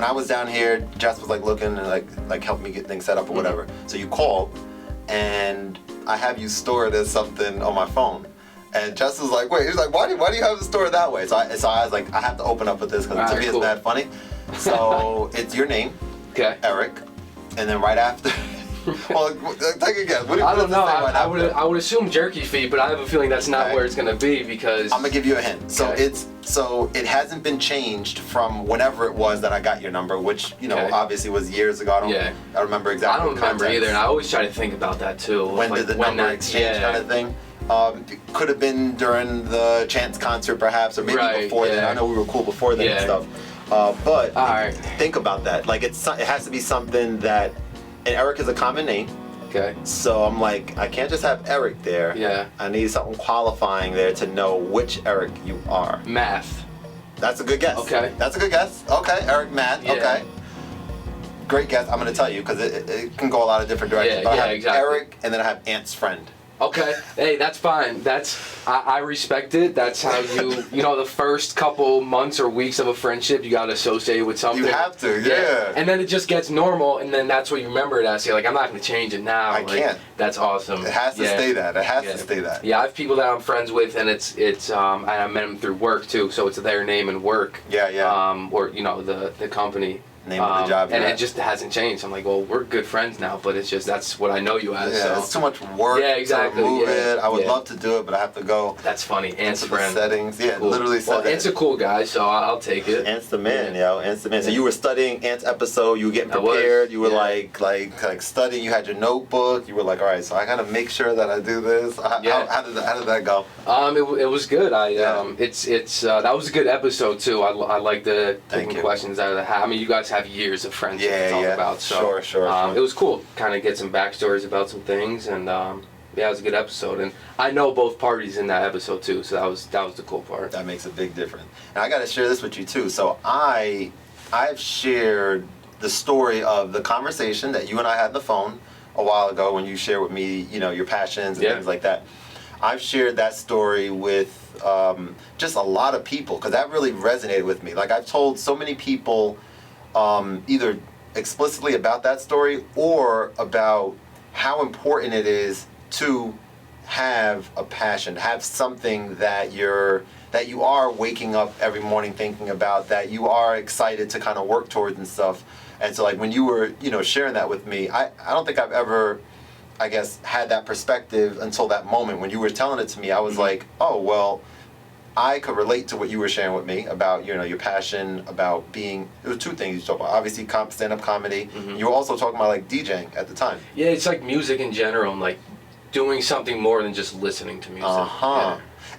when I was down here, Jess was like looking and like helping me get things set up or whatever. So you called, and I have you stored as something on my phone. And Jess was like, wait, he was like, why do you have it stored that way? So I was like, I have to open up with this because to me it's mad funny. So it's your name, Eric, and then right after. Well, take a guess. I don't know. I would assume jerky feet, but I have a feeling that's not where it's gonna be because I'm gonna give you a hint. So it hasn't been changed from whenever it was that I got your number, which obviously was years ago. I don't remember exactly. I don't remember either, and I always try to think about that too. When did the number exchange kind of thing? Could have been during the Chance concert perhaps, or maybe before then. I know we were cool before then and stuff. But think about that. Like it has to be something that. And Eric is a common name. Okay. So I'm like, I can't just have Eric there. Yeah. I need something qualifying there to know which Eric you are. Math. That's a good guess. Okay. That's a good guess. Okay, Eric Math. Yeah. Okay. Great guess. I'm going to tell you because it can go a lot of different directions. Yeah, but I have exactly. Eric, and then I have Ant's friend. Okay. Hey, that's fine. I respect it. That's how the first couple months or weeks of a friendship, you got to associate with something. You have to, yeah. And then it just gets normal, and then that's what you remember it as. You're like, I'm not going to change it now. I can't. That's awesome. It has to stay that. It has to stay that. Yeah, I have people that I'm friends with, and it's and I met them through work too, so it's their name and work. Yeah, yeah. Or the company. Name of the job. And it just hasn't changed. I'm like, well, we're good friends now, but it's just that's what I know you as. Yeah, so. it's too much work to move it. I would love to do it, but I have to go. That's funny. Ant's friend. Settings. Yeah, cool. Literally said that. Ant's a cool guy, so I'll take it. Ant's the man, Ant's the man. So you were studying Ant's episode. You were getting prepared. You were like studying. You had your notebook. You were like, all right, so I gotta make sure that I do this. How did that go? It was good. That was a good episode too. I like the taking questions out of the hat. I mean, you guys have years of friendship to talk about. So sure. It was cool. Kind of get some backstories about some things, and it was a good episode. And I know both parties in that episode too, so that was the cool part. That makes a big difference. And I got to share this with you too. So I've shared the story of the conversation that you and I had on the phone a while ago when you shared with me, your passions and things like that. I've shared that story with just a lot of people because that really resonated with me. Like I've told so many people. Either explicitly about that story or about how important it is to have a passion, have something that you are waking up every morning thinking about, that you are excited to kind of work towards and stuff. And so like when you were, sharing that with me, I don't think I've ever, I guess, had that perspective until that moment. When you were telling it to me, I was like, oh, well, I could relate to what you were sharing with me about, your passion about being. There were two things you talked about. Obviously, stand-up comedy. Mm-hmm. You were also talking about like DJing at the time. Yeah, it's like music in general, and like doing something more than just listening to music.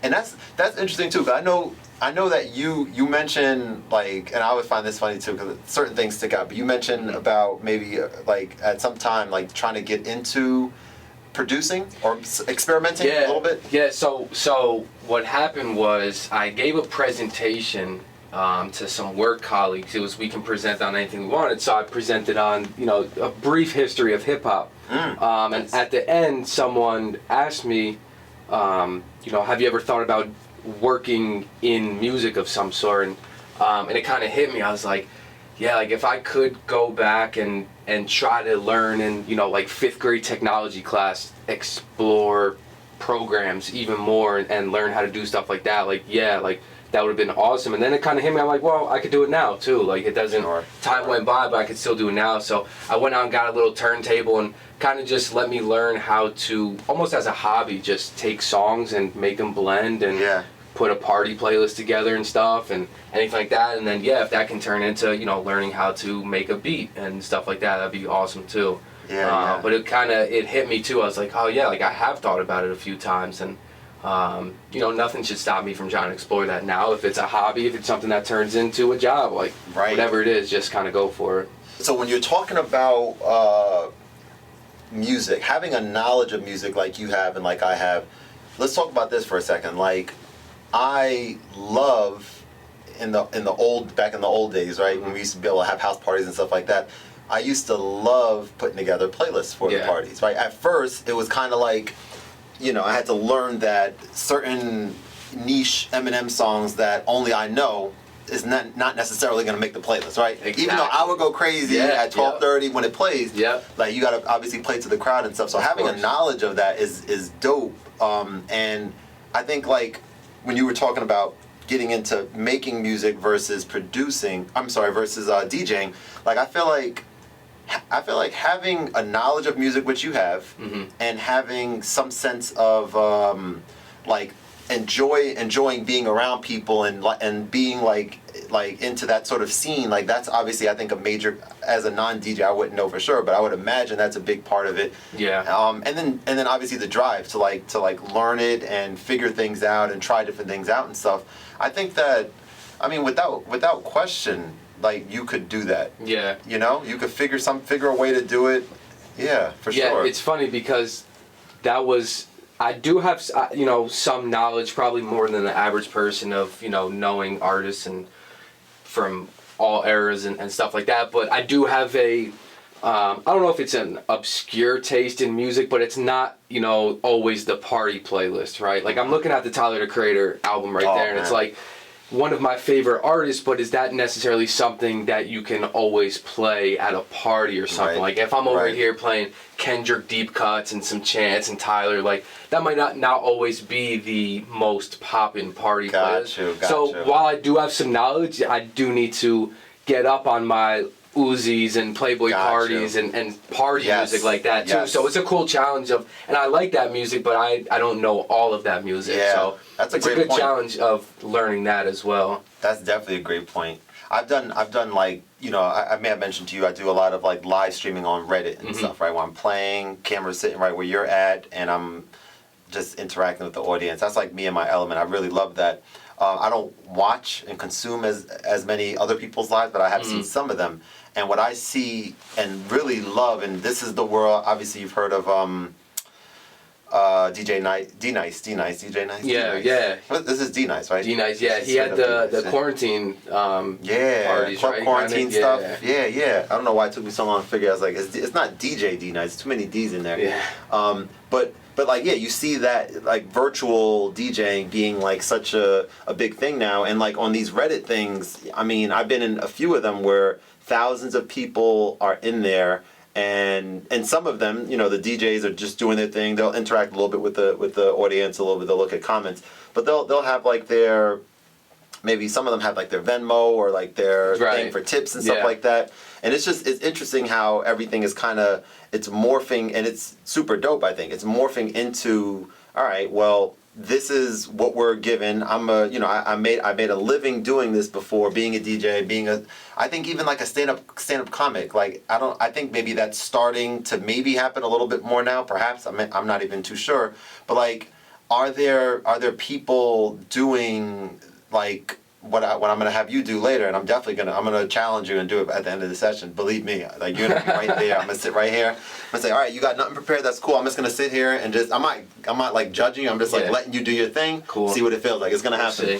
And that's interesting too. Cause I know that you mentioned like, and I always find this funny too because certain things stick out. But you mentioned about maybe like at some time like trying to get into producing or experimenting a little bit? Yeah, so what happened was I gave a presentation to some work colleagues. It was we can present on anything we wanted, so I presented on a brief history of hip hop. And at the end, someone asked me, have you ever thought about working in music of some sort? And it kind of hit me. I was like, yeah, like if I could go back and try to learn in, like 5th grade technology class, explore programs even more and learn how to do stuff like that, that would have been awesome. And then it kind of hit me, I'm like, well, I could do it now too. Like it doesn't, time went by, but I could still do it now. So I went out and got a little turntable and kind of just let me learn how to, almost as a hobby, just take songs and make them blend and put a party playlist together and stuff and anything like that. And then if that can turn into learning how to make a beat and stuff like that, that'd be awesome too. But it hit me too. I was like, oh yeah, like I have thought about it a few times, and nothing should stop me from trying to explore that now. If it's a hobby, if it's something that turns into a job, like whatever it is, just kind of go for it. So when you're talking about music, having a knowledge of music like you have and like I have, let's talk about this for a second. Like I love back in the old days, right? When we used to be able to have house parties and stuff like that. I used to love putting together playlists for the parties, right? At first, it was kind of like, I had to learn that certain niche Eminem songs that only I know is not necessarily going to make the playlist, right? Exactly. Even though I would go crazy at 12:30 when it plays, like you got to obviously play to the crowd and stuff. So having a knowledge of that is dope. And I think like when you were talking about getting into making music versus producing, versus DJing, like I feel like having a knowledge of music, which you have, and having some sense of like enjoying being around people and being like into that sort of scene, like that's obviously I think a major, as a non-DJ I wouldn't know for sure, but I would imagine that's a big part of it. And then obviously the drive to learn it and figure things out and try different things out and stuff. I think that, I mean, without question, like you could do that. You know, you could figure a way to do it. For sure. It's funny because I do have, some knowledge, probably more than the average person, of, knowing artists and from all eras and stuff like that. But I do have I don't know if it's an obscure taste in music, but it's not, always the party playlist, right? Like I'm looking at the Tyler, the Creator album right there, and it's like one of my favorite artists, but is that necessarily something that you can always play at a party or something? Like if I'm over here playing Kendrick deep cuts and some Chance and Tyler, like that might not always be the most poppin' party playlist. So while I do have some knowledge, I do need to get up on my Uzis and Playboy parties and party music like that too. So it's a cool challenge and I like that music, but I don't know all of that music. So that's it's a good challenge of learning that as well. That's definitely a great point. I've done like, I may have mentioned to you, I do a lot of like live streaming on Reddit and stuff, right? When I'm playing, camera's sitting right where you're at, and I'm just interacting with the audience. That's like me and my element. I really love that. I don't watch and consume as many other people's lives, but I have seen some of them. And what I see and really love, and this is the world, obviously you've heard of DJ D-Nice. This is D-Nice, right? D-Nice, he had the quarantine parties, club quarantine stuff. I don't know why it took me so long to figure out. I was like, it's not DJ D-Nice, too many D's in there. But like, you see that like virtual DJing being like such a big thing now. And like on these Reddit things, I mean, I've been in a few of them where thousands of people are in there, and some of them, the DJs are just doing their thing. They'll interact a little bit with the audience, a little bit. They'll look at comments, but they'll have like maybe some of them have like their Venmo or like their thing for tips and stuff like that. And it's interesting how everything is it's morphing, and it's super dope. I think it's morphing into, all right, well, this is what we're given. I made a living doing this before, being a DJ, I think even like a stand-up comic. Like I think maybe that's starting to maybe happen a little bit more now, perhaps. I'm not even too sure. But like, are there people doing like what I'm gonna have you do later? And I'm gonna challenge you and do it at the end of the session. Believe me, like you're gonna be right there. I'm gonna sit right here. I'm gonna say, all right, you got nothing prepared. That's cool. I'm just gonna sit here and I'm not like judging you. I'm just like letting you do your thing. Cool. See what it feels like. It's gonna happen.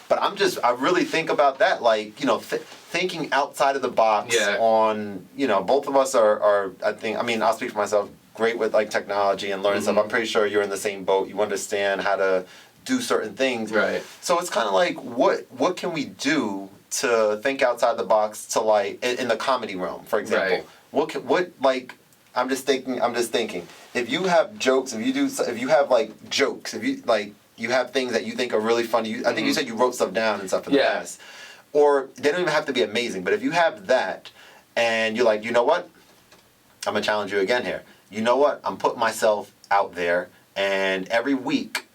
But I really think about that, like, thinking outside of the box on, both of us are, I'll speak for myself, great with like technology and learning stuff. I'm pretty sure you're in the same boat. You understand how to do certain things. Right. So it's kind of like, what can we do to think outside the box to like, in the comedy realm, for example? Right. I'm just thinking, if you have jokes, if you have like jokes, if you like, you have things that you think are really funny. I think you said you wrote stuff down and stuff in the past. Or they don't even have to be amazing, but if you have that and you're like, you know what? I'm going to challenge you again here. You know what? I'm putting myself out there, and every week,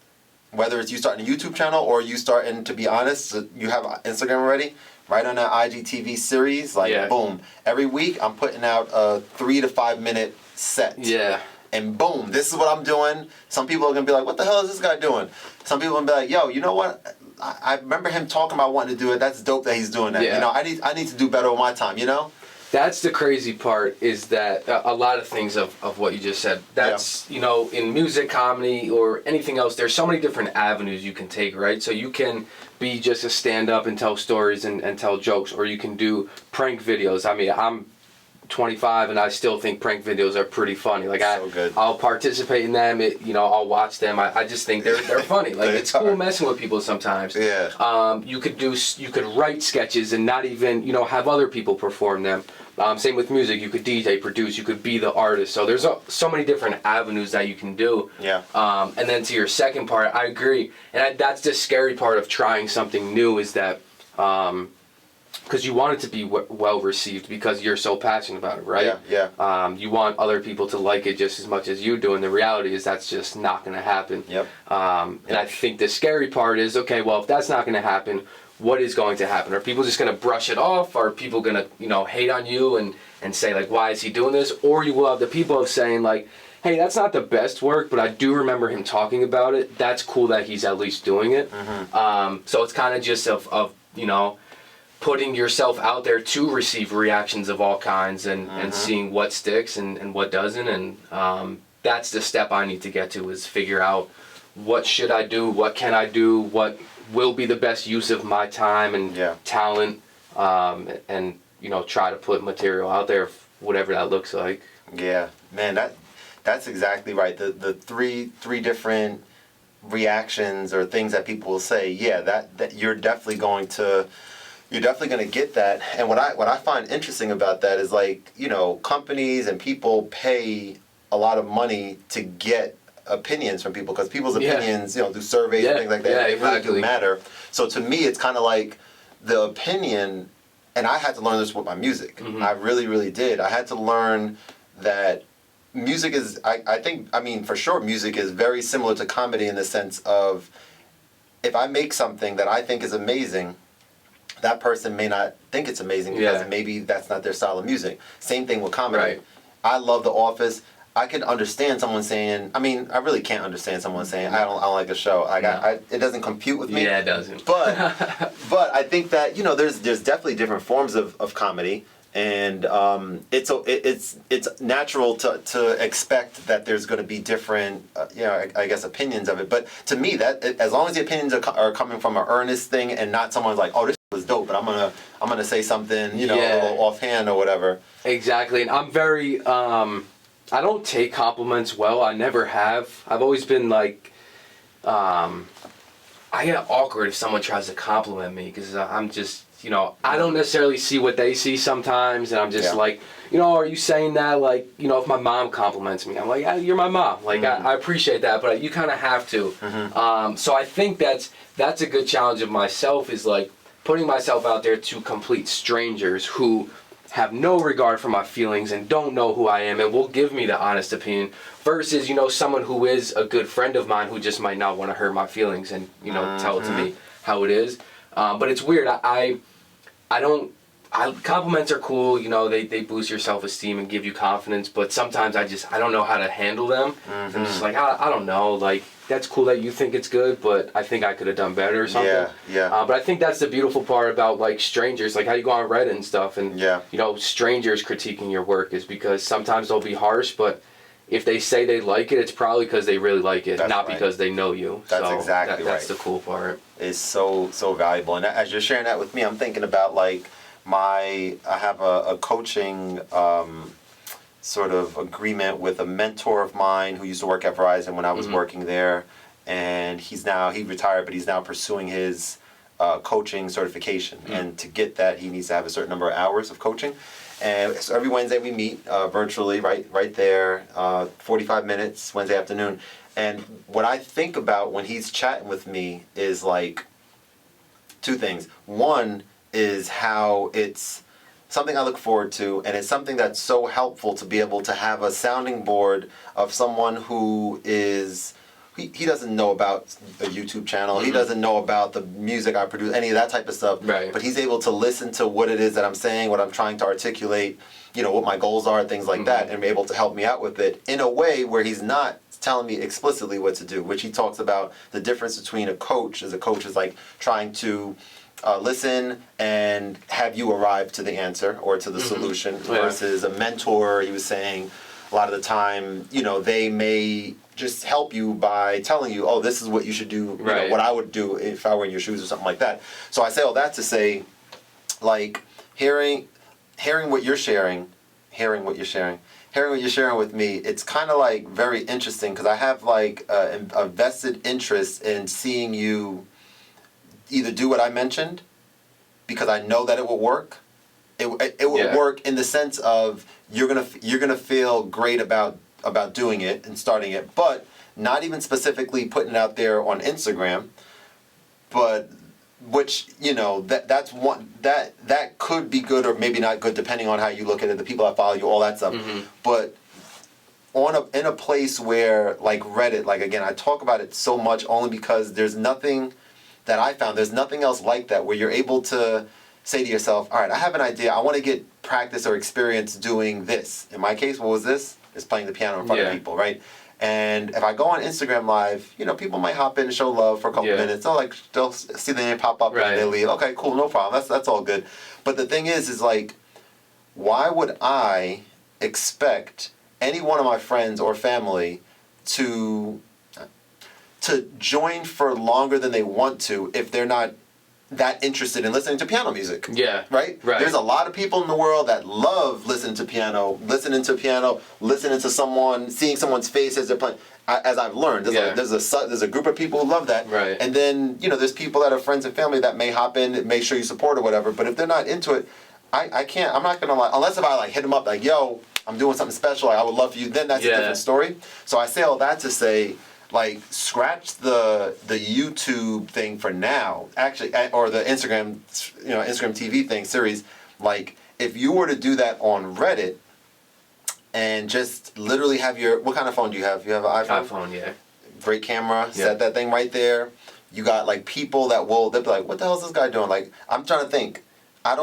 whether it's you starting a YouTube channel or you starting, to be honest, you have Instagram already, right on that IGTV series, boom. Every week I'm putting out a 3 to 5 minute set. Yeah. And boom, this is what I'm doing. Some people are going to be like, what the hell is this guy doing? Some people are going to be like, yo, you know what? I remember him talking about wanting to do it. That's dope that he's doing that. Yeah. I need to do better with my time, That's the crazy part, is that a lot of things of what you just said. That's, in music, comedy, or anything else, there's so many different avenues you can take, right? So you can be just a stand-up and tell stories and tell jokes, or you can do prank videos. I mean, I'm 25 and I still think prank videos are pretty funny. Like So good. I'll participate in them. I'll watch them. I just think they're funny. Like it's cool messing with people sometimes. Yeah. You could write sketches and not even have other people perform them. Same with music. You could DJ, produce. You could be the artist. So there's so many different avenues that you can do. Yeah. And then to your second part, I agree. And that's the scary part of trying something new is that. Because you want it to be well received because you're so passionate about it, right? Yeah. You want other people to like it just as much as you do, and the reality is that's just not going to happen. Yep. And I think the scary part is, okay, well, if that's not going to happen, what is going to happen? Are people just going to brush it off? Are people going to, hate on you and say, like, why is he doing this? Or you will have the people of saying, like, hey, that's not the best work, but I do remember him talking about it. That's cool that he's at least doing it. Mm-hmm. So it's kind of just of putting yourself out there to receive reactions of all kinds and seeing what sticks and what doesn't. And that's the step I need to get to is figure out what should I do, what can I do, what will be the best use of my time and talent, and try to put material out there, whatever that looks like. Yeah, man, that's exactly right. The three different reactions or things that people will say, that you're definitely going to get that. And what I find interesting about that is, like, companies and people pay a lot of money to get opinions from people because people's opinions, do surveys and things like that. They really do matter. So to me, it's kind of like the opinion, and I had to learn this with my music. I really, really did. I had to learn that music is, for sure, music is very similar to comedy in the sense of if I make something that I think is amazing, that person may not think it's amazing because maybe that's not their style of music. Same thing with comedy. Right. I love The Office. I can understand someone saying, I really can't understand someone saying, I don't like the show. It doesn't compute with me. Yeah, it doesn't. But I think that, there's definitely different forms of comedy. And it's natural to expect that there's going to be different, I guess, opinions of it. But to me, that as long as the opinions are coming from an earnest thing and not someone's like, oh, this was dope, but I'm gonna say something, a little offhand or whatever. Exactly, and I'm very, I don't take compliments well. I never have. I've always been like, I get awkward if someone tries to compliment me because I'm just. I don't necessarily see what they see sometimes, and I'm just like, are you saying that? Like, if my mom compliments me, I'm like, yeah, you're my mom. Like, I appreciate that, but you kind of have to. So I think that's a good challenge of myself is like putting myself out there to complete strangers who have no regard for my feelings and don't know who I am and will give me the honest opinion versus, someone who is a good friend of mine who just might not want to hurt my feelings and, tell it to me how it is. But it's weird. Compliments are cool, they boost your self-esteem and give you confidence, but sometimes I don't know how to handle them. I'm just like, I don't know, like, that's cool that you think it's good, but I think I could have done better or something. Yeah. But I think that's the beautiful part about, like, strangers, like how you go on Reddit and stuff, and, strangers critiquing your work is because sometimes they'll be harsh, but if they say they like it, it's probably because they really like it, not because they know you. That's exactly right. That's the cool part. It's so valuable. And as you're sharing that with me, I'm thinking about, like, I have a coaching sort of agreement with a mentor of mine who used to work at Verizon when I was working there. And he retired, but he's now pursuing his coaching certification. And to get that, he needs to have a certain number of hours of coaching. And so every Wednesday we meet virtually, right there, 45 minutes, Wednesday afternoon. And what I think about when he's chatting with me is, like, two things. One is how it's something I look forward to, and it's something that's so helpful to be able to have a sounding board of someone who is... He doesn't know about a YouTube channel. He doesn't know about the music I produce, any of that type of stuff. Right. But he's able to listen to what it is that I'm saying, what I'm trying to articulate, what my goals are, things like that, and be able to help me out with it in a way where he's not telling me explicitly what to do, which he talks about the difference between a coach is like trying to listen and have you arrive to the answer or to the solution versus a mentor. He was saying a lot of the time, they may just help you by telling you, oh, this is what you should do, what I would do if I were in your shoes or something like that. So I say all that to say, like, hearing what you're sharing, hearing what you're sharing. Hearing what you're sharing with me, it's kind of like very interesting because I have like a vested interest in seeing you either do what I mentioned because I know that it will work. It will work in the sense of you're gonna feel great about doing it and starting it, but not even specifically putting it out there on Instagram, but which that's one that could be good or maybe not good depending on how you look at it, the people that follow you, all that stuff. But in a place where like Reddit, like again, I talk about it so much only because there's nothing that I found, there's nothing else like that where you're able to say to yourself, all right, I have an idea, I want to get practice or experience doing this. In my case, what was this? It's playing the piano in front of people, right? And if I go on Instagram Live, people might hop in and show love for a couple minutes. They'll see the name pop up and they leave. Okay, cool, no problem. That's all good. But the thing is like, why would I expect any one of my friends or family to join for longer than they want to if they're not that interested in listening to piano music? Yeah. Right? There's a lot of people in the world that love listening to piano, listening to someone, seeing someone's face as they're playing. As I've learned, there's a group of people who love that. Right. And then, there's people that are friends and family that may hop in, may show you support or whatever. But if they're not into it, I can't, I'm not going to unless if I like hit them up like, yo, I'm doing something special, like I would love for you, then that's a different story. So I say all that to say, like, scratch the YouTube thing for now, actually, or the Instagram TV thing series. Like, if you were to do that on Reddit and just literally have what kind of phone do you have? You have an iPhone? iPhone, yeah. Great camera, set that thing right there. You got like people they'll be like, what the hell is this guy doing? Like, I'm trying to think. I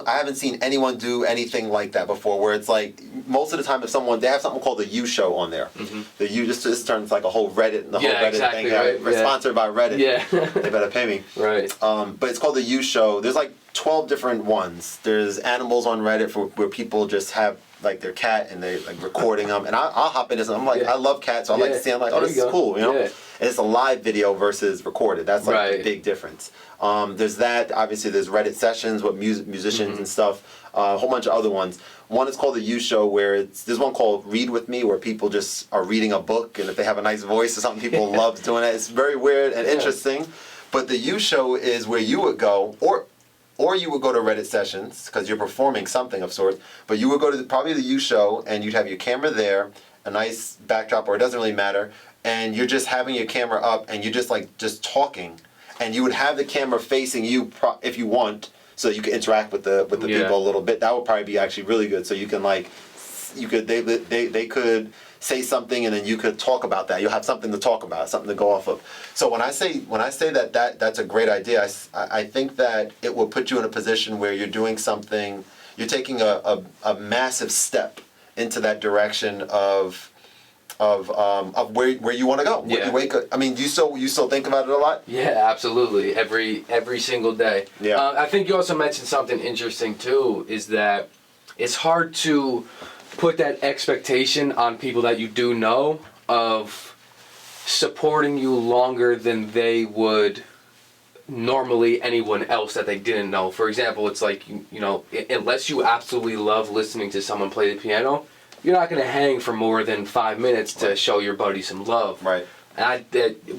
haven't seen anyone do anything like that before. Where it's like most of the time, if they have something called the U Show on there. The U just turns like a whole Reddit and the whole Reddit thing. Right? Sponsored by Reddit. Yeah, they better pay me. Right. But it's called the U Show. There's like 12 different ones. There's animals on Reddit where people just have like their cat and they like recording them. And I'll hop into some. I'm like, I love cats, so I like to see. I'm like, oh, this is cool, And it's a live video versus recorded. That's like the big difference. There's that. Obviously, there's Reddit sessions with musicians and stuff. A whole bunch of other ones. One is called the U Show, where there's one called Read With Me, where people just are reading a book, and if they have a nice voice or something, people love doing that. It's very weird and interesting. But the U Show is where you would go, or you would go to Reddit sessions, because you're performing something of sorts, but you would go to probably the U Show, and you'd have your camera there, a nice backdrop, or it doesn't really matter, and you're just having your camera up, and you're just talking. And you would have the camera facing you if you want, so you can interact with the people a little bit. That would probably be actually really good. So you can they could say something and then you could talk about that. You'll have something to talk about, something to go off of. So when I say that's a great idea, I think that it will put you in a position where you're doing something. You're taking a massive step into that direction of where you want to go. When you wake up, I mean, you still think about it a lot? Yeah, absolutely. Every single day. Yeah. I think you also mentioned something interesting too, is that it's hard to put that expectation on people that you do know of supporting you longer than they would normally anyone else that they didn't know. For example, it's like, unless you absolutely love listening to someone play the piano, you're not going to hang for more than 5 minutes to show your buddy some love. Right. And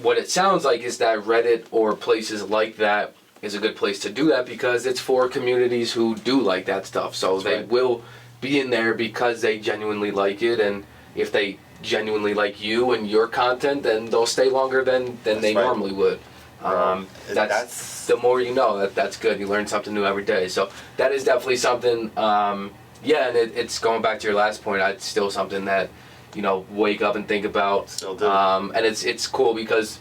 what it sounds like is that Reddit or places like that is a good place to do that because it's for communities who do like that stuff. So they will be in there because they genuinely like it, and if they genuinely like you and your content, then they'll stay longer than they normally would. That's the more you know. That's good. You learn something new every day. So that is definitely something. Yeah, and it's going back to your last point. It's still something that, wake up and think about. Still do. And it's cool because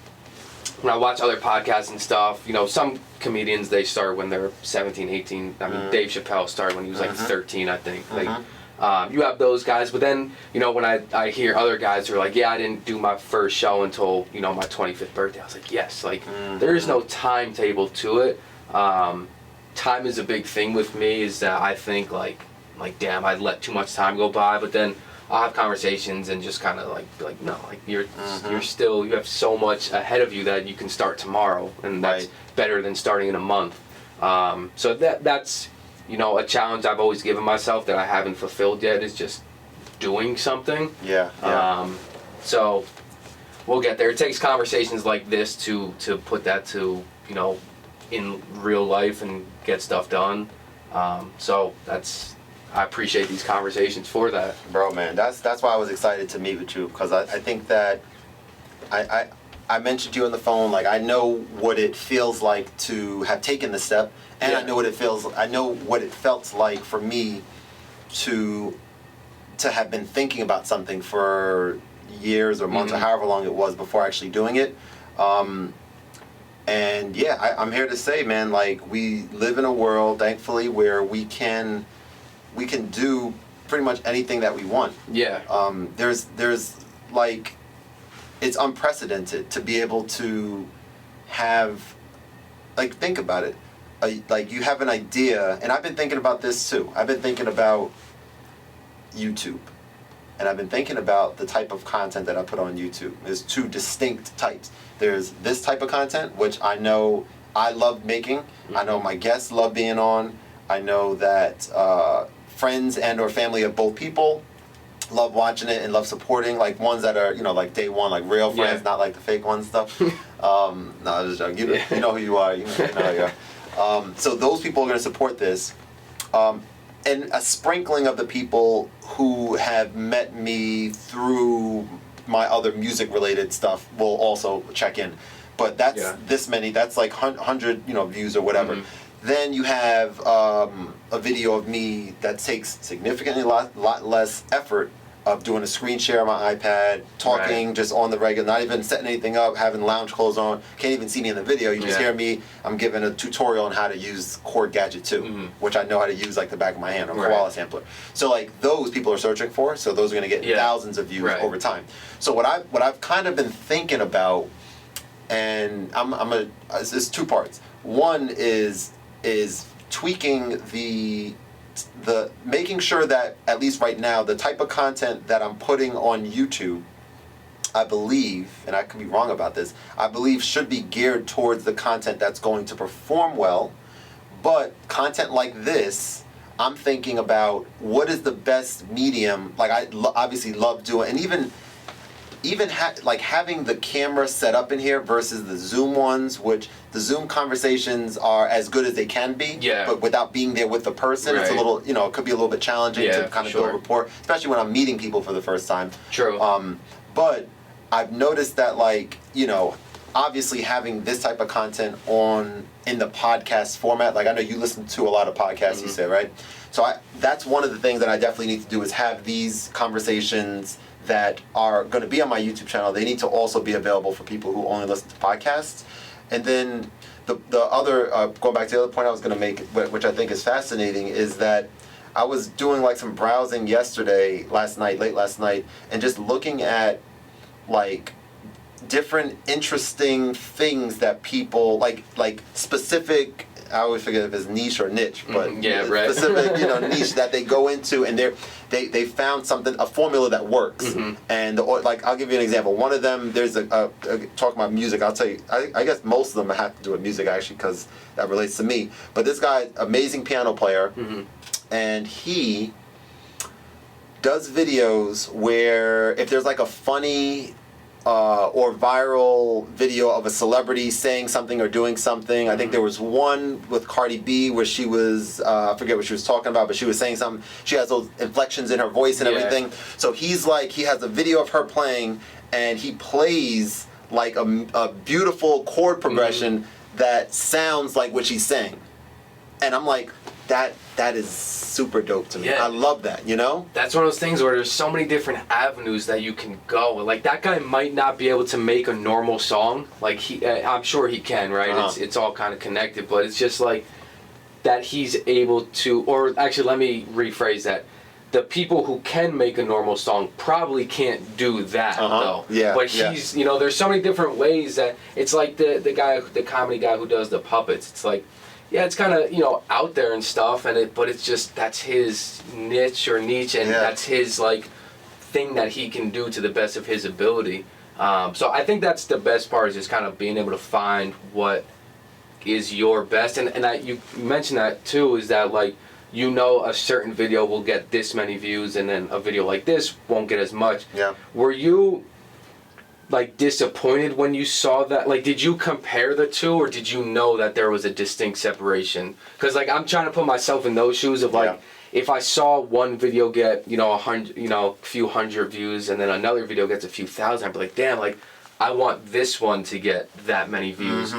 when I watch other podcasts and stuff, some comedians, they start when they're 17, 18. I mean, Dave Chappelle started when he was like 13, I think. You have those guys, but then, when I hear other guys who are like, yeah, I didn't do my first show until, my 25th birthday. I was like, yes, there is no timetable to it. Time is a big thing with me, is that I think damn, I let too much time go by, but then I'll have conversations and just kind of be like, no, you're still, you have so much ahead of you that you can start tomorrow, and that's better than starting in a month. So that's you know, a challenge I've always given myself that I haven't fulfilled yet is just doing something. Yeah. So we'll get there. It takes conversations like this to put that to, you know, in real life and get stuff done. So I appreciate these conversations for that. Bro, man, that's why I was excited to meet with you, because I think that I mentioned to you on the phone, like, I know what it feels like to have taken the step, and I know what it felt like for me to have been thinking about something for years or months or however long it was before actually doing it. And yeah, I'm here to say, man, like, we live in a world, thankfully, where we can do pretty much anything that we want. Yeah. There's like, it's unprecedented to be able to have, like, think about it. Like, you have an idea, and I've been thinking about this too. I've been thinking about YouTube, and I've been thinking about the type of content that I put on YouTube. There's two distinct types. There's this type of content, which I know I love making. I know my guests love being on. I know that friends and or family of both people love watching it and love supporting, like, ones that are, you know, like day one, like real friends, not like the fake one stuff. No, I'm just joking. You know who you are. You know who you are. So those people are going to support this. And a sprinkling of the people who have met me through my other music-related stuff will also check in. But that's this many. That's like 100, you know, views or whatever. Then you have a video of me that takes significantly lot less effort of doing a screen share on my iPad, talking just on the regular, not even setting anything up, having lounge clothes on. Can't even see me in the video. You just hear me. I'm giving a tutorial on how to use Chord Gadget 2, which I know how to use like the back of my hand, or koala sampler. So like, those people are searching for. So those are going to get thousands of views over time. So what I've kind of been thinking about, and it's two parts. One is tweaking the making sure that, at least right now, the type of content that I'm putting on YouTube, I believe, and I could be wrong about this, I believe should be geared towards the content that's going to perform well. But content like this, I'm thinking about what is the best medium. Like, I obviously love doing, and even like having the camera set up in here versus the Zoom ones, which the Zoom conversations are as good as they can be, but without being there with the person, it's a little, you know, it could be a little bit challenging to kind of build rapport, especially when I'm meeting people for the first time. True. But I've noticed that, like, you know, obviously having this type of content in the podcast format, like, I know you listen to a lot of podcasts, you said, right? So that's one of the things that I definitely need to do, is have these conversations that are going to be on my YouTube channel. They need to also be available for people who only listen to podcasts. And then the other, going back to the other point I was going to make, which I think is fascinating, is that I was doing like some browsing late last night, and just looking at like different interesting things that people like specific, I always forget if it's niche or niche, but specific, you know, niche that they go into, and they found something, a formula that works. And like, I'll give you an example. One of them, there's talking about music. I'll tell you, I guess most of them have to do with music, actually, because that relates to me. But this guy, amazing piano player, and he does videos where if there's like a funny or viral video of a celebrity saying something or doing something. I think there was one with Cardi B where she was, I forget what she was talking about, but she was saying something. She has those inflections in her voice and everything. So he's like, he has a video of her playing, and he plays like a beautiful chord progression that sounds like what she's saying. And I'm like, that is super dope to me. I love that, you know? That's one of those things where there's so many different avenues that you can go. Like, that guy might not be able to make a normal song. Like, I'm sure he can, right? It's all kind of connected, but it's just like that he's able to, or actually, let me rephrase that. The people who can make a normal song probably can't do that, though. But he's, you know, there's so many different ways that it's like the comedy guy who does the puppets. It's like, it's kind of, you know, out there and stuff, but it's just, that's his niche, and that's his, like, thing that he can do to the best of his ability. So I think that's the best part, is just kind of being able to find what is your best. And you mentioned that too, is that, like, you know a certain video will get this many views and then a video like this won't get as much. Yeah. Were you like disappointed when you saw that? Like, did you compare the two, or did you know that there was a distinct separation? Because like I'm trying to put myself in those shoes of like, if I saw one video get, you know, 100, you know, a few hundred views, and then another video gets a few thousand, I'd be like, damn, like I want this one to get that many views.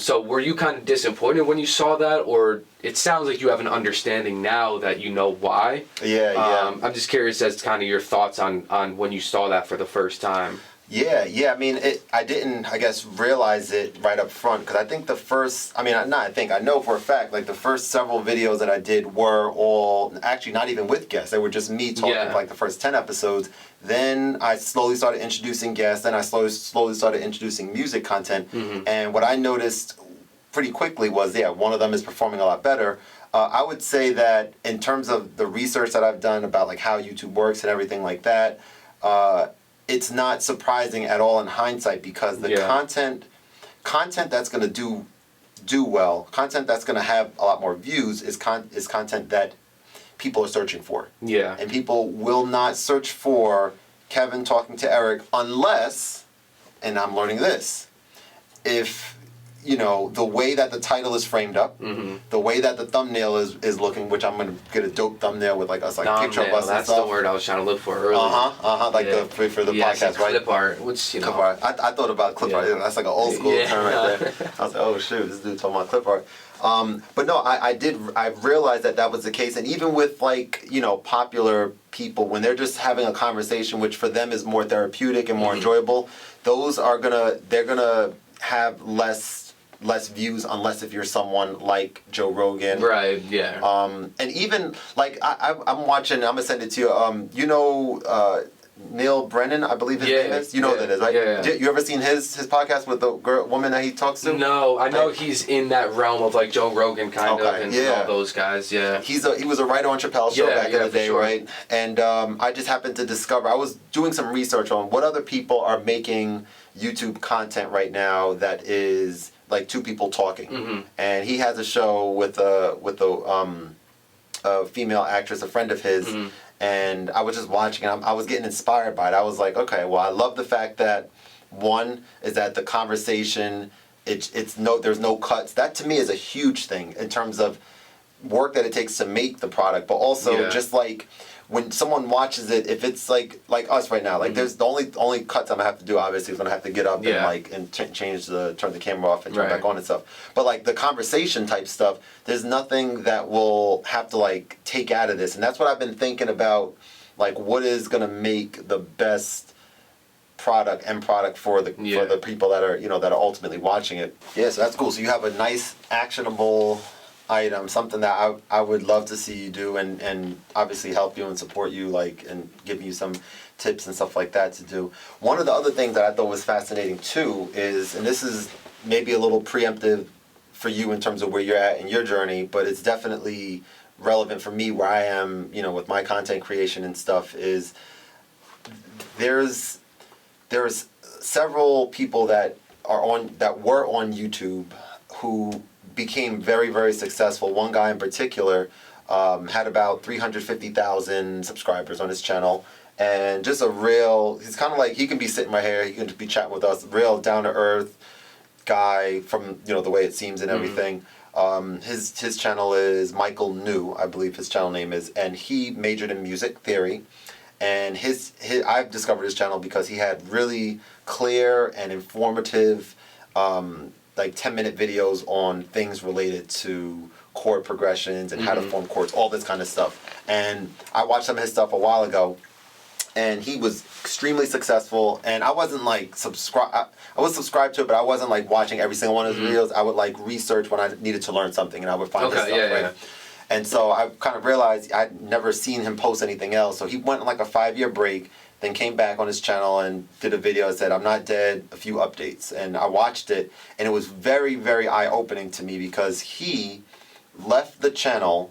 So were you kind of disappointed when you saw that, or it sounds like you have an understanding now that you know why? Yeah. I'm just curious as to kind of your thoughts on when you saw that for the first time. Yeah. I mean, I didn't, I guess, realize it right up front, because I think the first, I know for a fact, like the first several videos that I did were all, actually not even with guests. They were just me talking for like the first 10 episodes. Then I slowly started introducing guests. Then I slowly started introducing music content. And what I noticed pretty quickly was, one of them is performing a lot better. I would say that in terms of the research that I've done about like how YouTube works and everything like that, it's not surprising at all in hindsight, because the content that's going to do well, content that's going to have a lot more views is content that people are searching for. Yeah. And people will not search for Kevin talking to Eric unless, and I'm learning this, if you know, the way that the title is framed up, the way that the thumbnail is looking, which I'm gonna get a dope thumbnail with like us like picture of us and stuff. That's the word I was trying to look for earlier. Like for the podcast, right? Clip art, which, you know. Clip art. I thought about clip art. That's like an old school term right there. I was like, oh shoot, this dude talking about clip art. But no, I realized that was the case, and even with like, you know, popular people, when they're just having a conversation, which for them is more therapeutic and more enjoyable, they're gonna have less views unless if you're someone like Joe Rogan. Right, yeah. And even like I'm watching, I'm gonna send it to you. You know Neil Brennan, I believe his name is. You know who that is, right? Yeah. You ever seen his podcast with the woman that he talks to? No, I know he's in that realm of like Joe Rogan kind of, and all those guys. Yeah. He was a writer on Chappelle show back in the day, right? And I just happened to discover, I was doing some research on what other people are making YouTube content right now that is like two people talking. And he has a show with a female actress, a friend of his, and I was just watching and I was getting inspired by it. I was like, okay, well, I love the fact that one is that the conversation, there's no cuts. That to me is a huge thing in terms of work that it takes to make the product, but also just like when someone watches it, if it's like us right now, like there's the only cuts I'm gonna have to do, obviously, is gonna have to get up and turn the camera off and turn back on and stuff. But like the conversation type stuff, there's nothing that will have to like take out of this, and that's what I've been thinking about, like what is gonna make the best product for the people that are, you know, that are ultimately watching it. Yeah, so that's cool. So you have a nice actionable item, something that I would love to see you do, and obviously help you and support you, like, and give you some tips and stuff like that to do. One of the other things that I thought was fascinating too is, and this is maybe a little preemptive for you in terms of where you're at in your journey, but it's definitely relevant for me where I am, you know, with my content creation and stuff, is there's several people that were on YouTube who became very, very successful. One guy in particular had about 350,000 subscribers on his channel, and just he's kind of like, he can be sitting right here, he can be chatting with us, real down-to-earth guy from, you know, the way it seems and everything. His channel is Michael New, I believe his channel name is, and he majored in music theory. And I've discovered his channel because he had really clear and informative like 10-minute videos on things related to chord progressions and how to form chords, all this kind of stuff. And I watched some of his stuff a while ago, and he was extremely successful. And I wasn't like I was subscribed to it, but I wasn't like watching every single one of his videos. I would like research when I needed to learn something, and I would find his stuff, right? And so I kind of realized I'd never seen him post anything else. So he went on like a 5-year break, then came back on his channel and did a video that said, "I'm not dead, a few updates." And I watched it, and it was very, very eye-opening to me, because he left the channel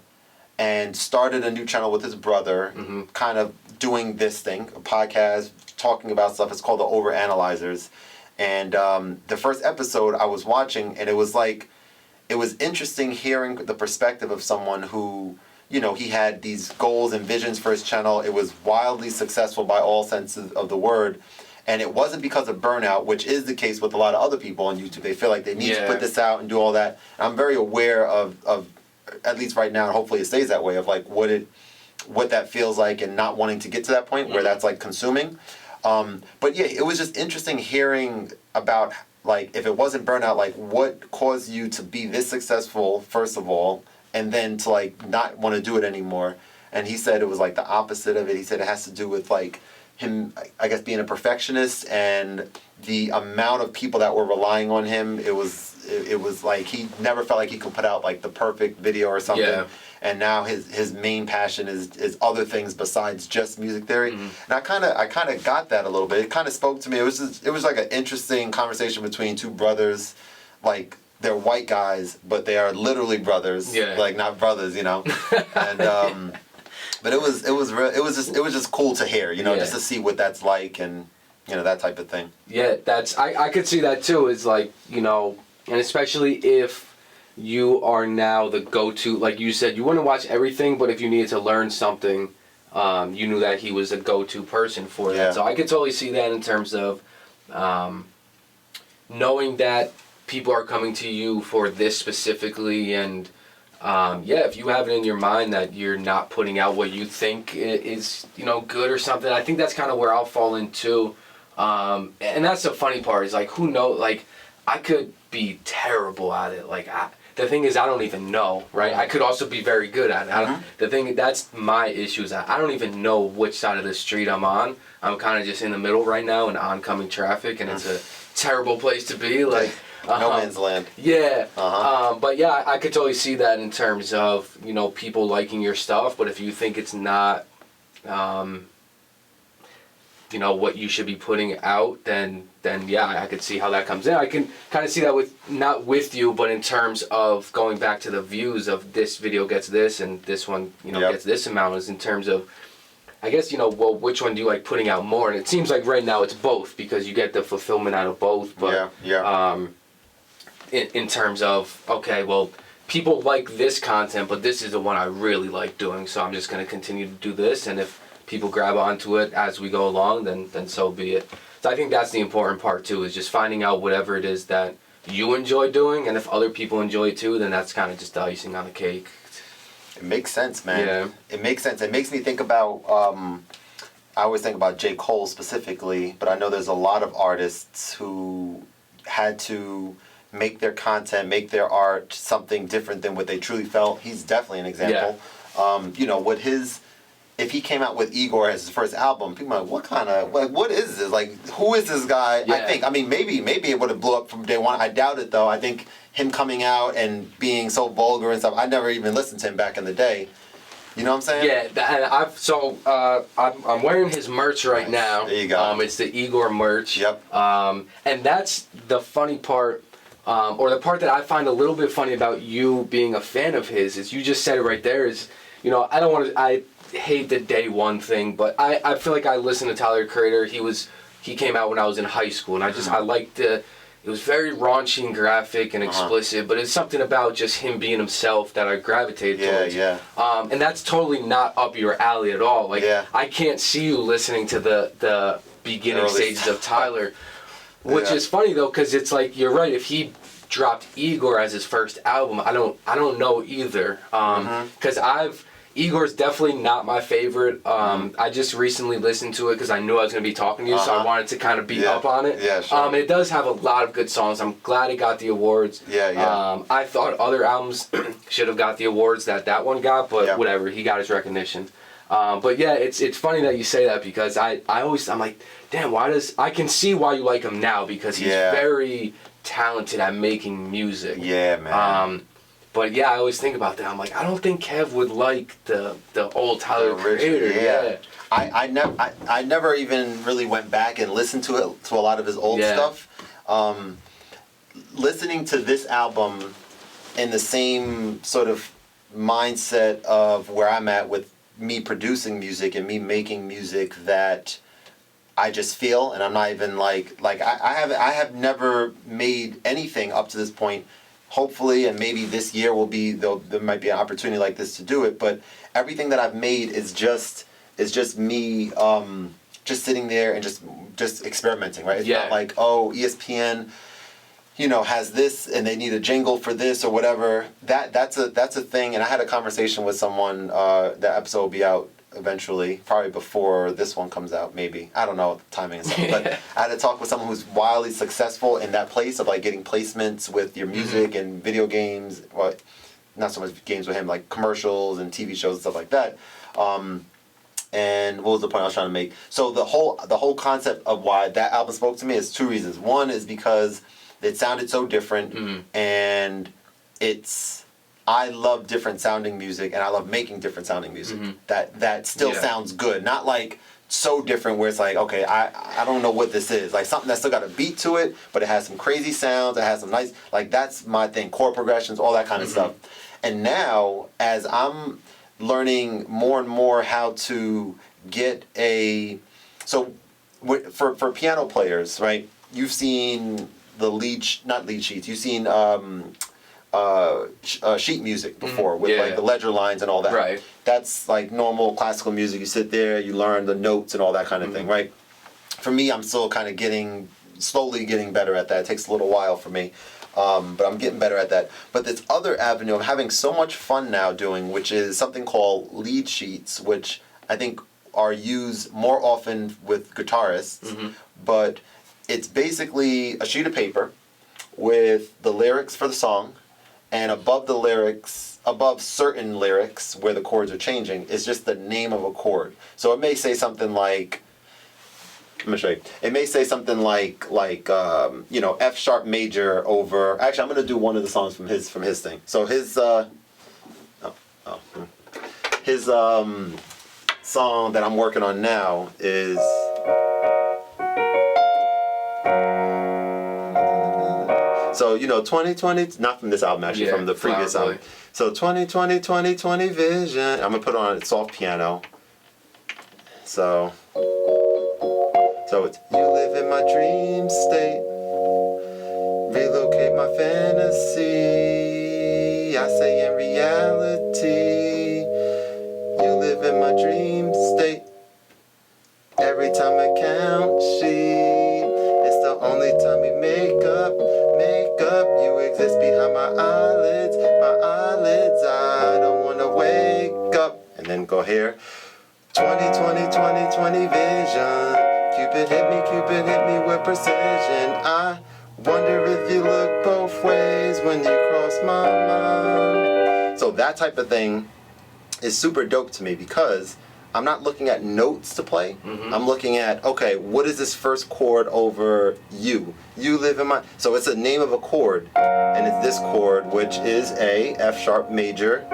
and started a new channel with his brother, kind of doing this thing, a podcast, talking about stuff. It's called The Overanalyzers. And the first episode I was watching, and it was interesting hearing the perspective of someone who you know, he had these goals and visions for his channel. It was wildly successful by all senses of the word. And it wasn't because of burnout, which is the case with a lot of other people on YouTube. They feel like they need to put this out and do all that. And I'm very aware of, at least right now, and hopefully it stays that way, of like what that feels like and not wanting to get to that point where that's like consuming. But yeah, it was just interesting hearing about, like, if it wasn't burnout, like what caused you to be this successful, first of all, and then to like not want to do it anymore. And he said it was like the opposite of it. He said it has to do with like him, I guess, being a perfectionist and the amount of people that were relying on him. It was like he never felt like he could put out like the perfect video or something. Yeah. And now his main passion is other things besides just music theory. And I kind of got that a little bit. It kind of spoke to me. It was like an interesting conversation between two brothers, like they're white guys, but they are literally brothers, like not brothers, you know. And but it was just cool to hear, you know, just to see what that's like and, you know, that type of thing. Yeah, I could see that too. Is like, you know, and especially if you are now the go-to, like you said, you wouldn't watch everything, but if you needed to learn something, you knew that he was a go-to person for that. So I could totally see that in terms of knowing that people are coming to you for this specifically, and if you have it in your mind that you're not putting out what you think is, you know, good or something, I think that's kind of where I'll fall into. And that's the funny part, is like, who knows, like, I could be terrible at it. Like, the thing is, I don't even know, right? I could also be very good at it. The thing, that's my issue, is that I don't even know which side of the street I'm on. I'm kind of just in the middle right now in oncoming traffic, and it's a terrible place to be. Like, no man's land. Yeah. But yeah, I could totally see that in terms of, you know, people liking your stuff, but if you think it's not, you know, what you should be putting out, then yeah, I could see how that comes in. I can kind of see that with, not with you, but in terms of going back to the views of this video gets this and this one, you know, gets this amount, is in terms of, I guess, you know, well, which one do you like putting out more? And it seems like right now it's both, because you get the fulfillment out of both. But in terms of, okay, well, people like this content, but this is the one I really like doing, so I'm just going to continue to do this, and if people grab onto it as we go along, then so be it. So I think that's the important part too, is just finding out whatever it is that you enjoy doing, and if other people enjoy it too, then that's kind of just the icing on the cake. It makes sense, man. Yeah. It makes sense. It makes me think about, I always think about J. Cole specifically, but I know there's a lot of artists who had to make their content, make their art something different than what they truly felt. He's definitely an example. You know, if he came out with Igor as his first album, people are like, what is this? Like, who is this guy? I mean, maybe it would have blew up from day one. I doubt it, though. I think him coming out and being so vulgar and stuff, I never even listened to him back in the day. You know what I'm saying? Yeah, and I'm wearing his merch right now. There you go. It's the Igor merch. Yep. And that's the funny part, or the part that I find a little bit funny about you being a fan of his, is you just said it right there, is, you know, I hate the day one thing, but I feel like I listened to Tyler, the Creator. He came out when I was in high school, and I liked it was very raunchy and graphic and explicit, but it's something about just him being himself that I gravitated towards. And that's totally not up your alley at all. Like, I can't see you listening to the beginning stages of Tyler, which is funny though, because it's like, you're right, if he dropped Igor as his first album, I don't know either, because Igor's definitely not my favorite. I just recently listened to it because I knew I was going to be talking to you, so I wanted to kind of be up on it. Yeah, sure. It does have a lot of good songs. I'm glad it got the awards. I thought other albums should have got the awards that one got, but whatever, he got his recognition. But yeah, it's funny that you say that, because I'm like, damn, I can see why you like him now, because he's very talented at making music. Yeah, man. But yeah, I always think about that. I'm like, I don't think Kev would like the old Tyler, the Creator. I never even really went back and listened to a lot of his old stuff. Listening to this album in the same sort of mindset of where I'm at with me producing music and me making music that I just feel, and I'm not even like I have never made anything up to this point hopefully, and maybe this year will be, there might be an opportunity like this to do it, but everything that I've made is just me just sitting there and just experimenting, right? It's not like, oh, ESPN, you know, has this and they need a jingle for this or whatever. That's a thing. And I had a conversation with someone, that episode will be out eventually, probably before this one comes out, maybe. I don't know the timing and stuff. But I had to talk with someone who's wildly successful in that place of like getting placements with your music and video games. Well, not so much games with him, like commercials and TV shows and stuff like that. And what was the point I was trying to make? So the whole concept of why that album spoke to me is two reasons. One is because it sounded so different, and I love different sounding music, and I love making different sounding music that still sounds good. Not like so different where it's like, okay, I don't know what this is. Like something that's still got a beat to it, but it has some crazy sounds, it has some nice, like that's my thing, chord progressions, all that kind of stuff. And now, as I'm learning more and more how to get for piano players, right? You've seen not lead sheets. You've seen sheet music before with like the ledger lines and all that. Right. That's like normal classical music. You sit there, you learn the notes and all that kind of thing, right? For me, I'm still kind of slowly getting better at that. It takes a little while for me. But I'm getting better at that. But this other avenue I'm having so much fun now doing, which is something called lead sheets, which I think are used more often with guitarists. But it's basically a sheet of paper with the lyrics for the song, and above the lyrics, above certain lyrics where the chords are changing, is just the name of a chord. So it may say something like, I'm gonna show you. It may say something like you know, F sharp major over. Actually, I'm gonna do one of the songs from his thing. So his song that I'm working on now is. So, you know, 2020, not from this album, actually, from the previous album. So 2020, 2020 vision. I'm gonna put on soft piano. So it's, you live in my dream state, relocate my fantasy, I say in reality, you live in my dream state, every time I count sheet, it's the only time we make up, you exist behind my eyelids, I don't wanna wake up, and then go here, 2020, 2020 vision, Cupid hit me with precision. I wonder if you look both ways when you cross my mind. So that type of thing is super dope to me because I'm not looking at notes to play. I'm looking at, okay, what is this first chord over you? You live in my... So it's a name of a chord, and it's this chord, which is a F sharp major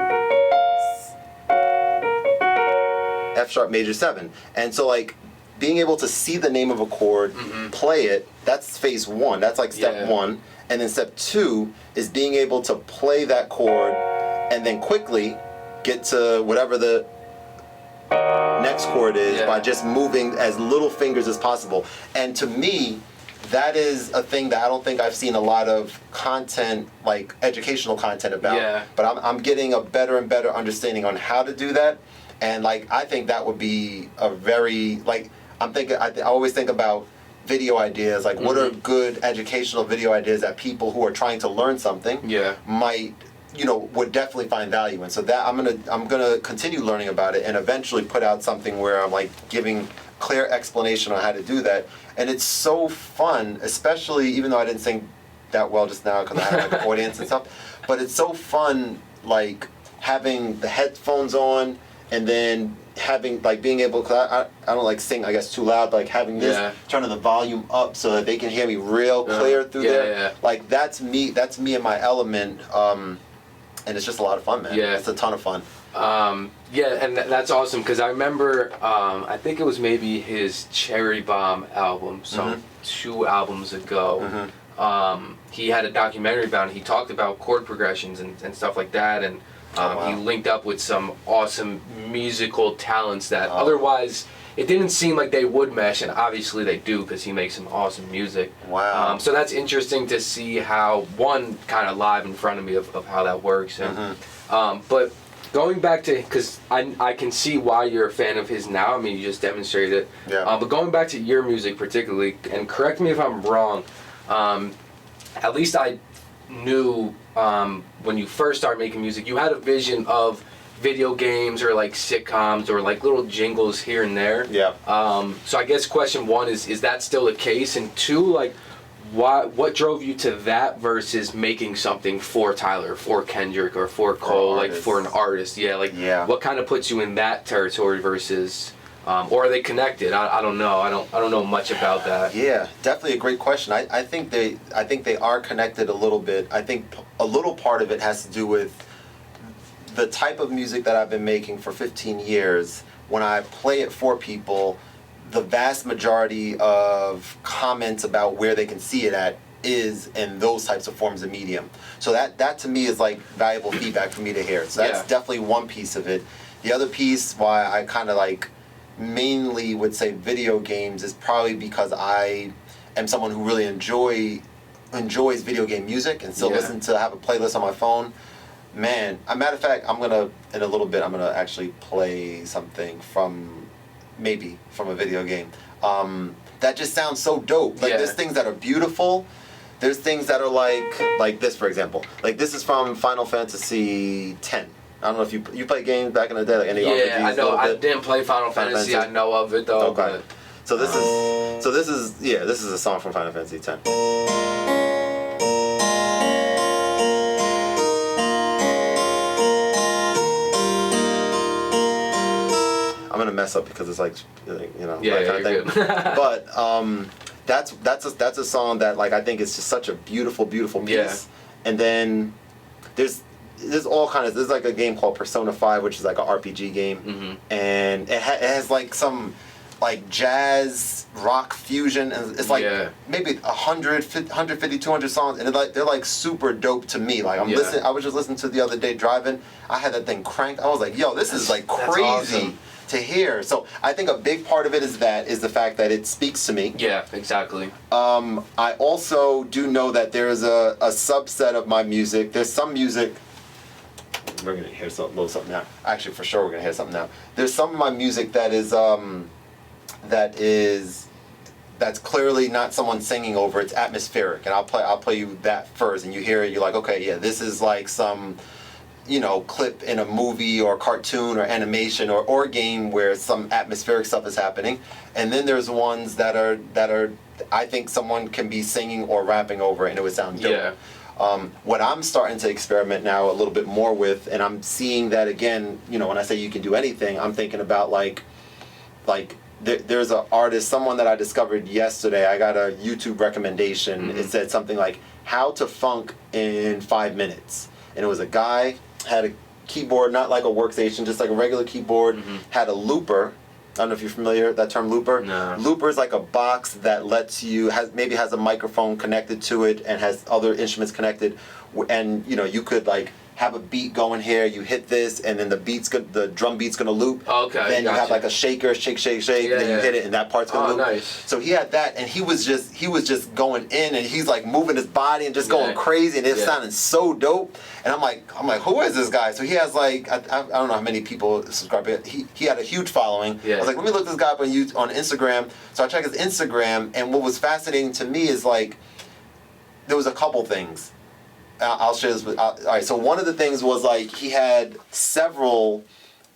7. And so like, being able to see the name of a chord, play it, that's phase one. That's like step one. And then step two is being able to play that chord and then quickly get to whatever the next chord is by just moving as little fingers as possible. And to me, that is a thing that I don't think I've seen a lot of content, like educational content about. But I'm getting a better and better understanding on how to do that. And like, I think that would be a very, like, I always think about video ideas, like what are good educational video ideas that people who are trying to learn something might, you know, would definitely find value in. So that I'm gonna continue learning about it and eventually put out something where I'm like giving clear explanation on how to do that. And it's so fun, especially even though I didn't sing that well just now because I had like an audience and stuff, but it's so fun like having the headphones on and then having, like, being able, cause I don't like sing, I guess, too loud, like having this, turning the volume up so that they can hear me real clear through there. Like, that's me in my element, and it's just a lot of fun, man. It's a ton of fun. And that's awesome, because I remember, I think it was maybe his Cherry Bomb album, 2 albums ago. He had a documentary about it. He talked about chord progressions and stuff like that, and he linked up with some awesome musical talents that otherwise it didn't seem like they would mesh, and obviously they do because he makes some awesome music. Wow. So that's interesting to see how, one, kind of live in front of me of how that works. And, but going back to, because I can see why you're a fan of his now. I mean, you just demonstrated it. Yeah. But going back to your music particularly, and correct me if I'm wrong, at least I knew when you first started making music, you had a vision of video games or like sitcoms or like little jingles here and there. Yeah. So I guess question one is that still the case? And two, like, what drove you to that versus making something for Tyler, for Kendrick, or for Cole, like for an artist? Yeah, like what kind of puts you in that territory versus, or are they connected? I don't know. I don't know much about that. Yeah, definitely a great question. I think they are connected a little bit. I think a little part of it has to do with the type of music that I've been making for 15 years. When I play it for people, the vast majority of comments about where they can see it at is in those types of forms of medium. So that to me is like valuable feedback for me to hear. So that's definitely one piece of it. The other piece why I kind of like mainly would say video games is probably because I am someone who really enjoys video game music and still listen to, have a playlist on my phone. Man, a matter of fact, in a little bit, I'm gonna actually play something from a video game. That just sounds so dope. Like there's things that are beautiful. There's things that are like this, for example. Like this is from Final Fantasy X. I don't know if you played games back in the day, like any RPGs. Yeah, I know. I didn't play Final Fantasy. I know of it though. Okay. So this is a song from Final Fantasy X. I'm gonna mess up because it's like, you know, that kind of thing. Good. But that's a song that like I think is just such a beautiful piece. Yeah. And then there's all kinds of, there's like a game called Persona 5, which is like an RPG game, and it has like some like jazz rock fusion, and it's like maybe 150, 200 songs, and they're like super dope to me. Like I'm listening, I was just listening to the other day driving. I had that thing cranked. I was like, yo, this is like crazy. Awesome to hear. So I think a big part of it is the fact that it speaks to me. Yeah, exactly. I also do know that there's a subset of my music. There's some music. We're gonna hear something now. Actually, for sure, we're gonna hear something now. There's some of my music that's clearly not someone singing over. It's atmospheric, and I'll play you that first, and you hear it. You're like, okay, yeah, this is like some, you know, clip in a movie or cartoon or animation or game where some atmospheric stuff is happening. And then there's ones that are I think someone can be singing or rapping over it and it would sound dope. Yeah. What I'm starting to experiment now a little bit more with, and I'm seeing that again, you know, when I say you can do anything, I'm thinking about like there's an artist, someone that I discovered yesterday. I got a YouTube recommendation. It said something like how to funk in 5 minutes. And it was a guy, had a keyboard, not like a workstation, just like a regular keyboard, had a looper. I don't know if you're familiar with that term, looper. No. Looper is like a box that lets you, has a microphone connected to it and has other instruments connected. And, you know, you could like have a beat going here, you hit this, and then the drum beat's gonna loop. Okay. Then you have like a shaker, shake, then you hit it, and that part's gonna loop. Nice. So he had that, and he was just going in, and he's like moving his body and just going crazy, and it's sounding so dope. And I'm like, who is this guy? So he has like, I don't know how many people subscribe, but he had a huge following. Yeah. I was like, let me look this guy up on Instagram. So I checked his Instagram, and what was fascinating to me is like, there was a couple things. I'll share this with. All right, so one of the things was like he had several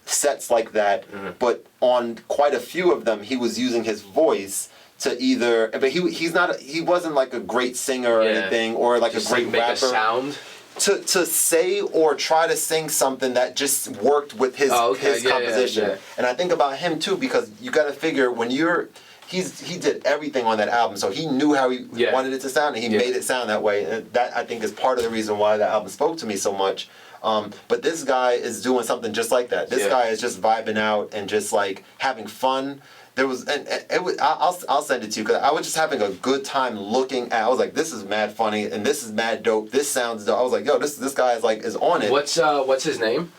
sets like that, but on quite a few of them he was using his voice to either. But he wasn't like a great singer or anything, or like just a great rapper. A sound. To say or try to sing something that just worked with his composition. Yeah. And I think about him too, because you got to figure when you're. He did everything on that album, so he knew how he wanted it to sound, and he made it sound that way. And that, I think, is part of the reason why that album spoke to me so much. But this guy is doing something just like that. This guy is just vibing out and just like having fun. There was, and it was, I'll send it to you because I was just having a good time looking at. I was like, this is mad funny, and this is mad dope. This sounds dope. I was like, yo, this guy is on it. What's his name?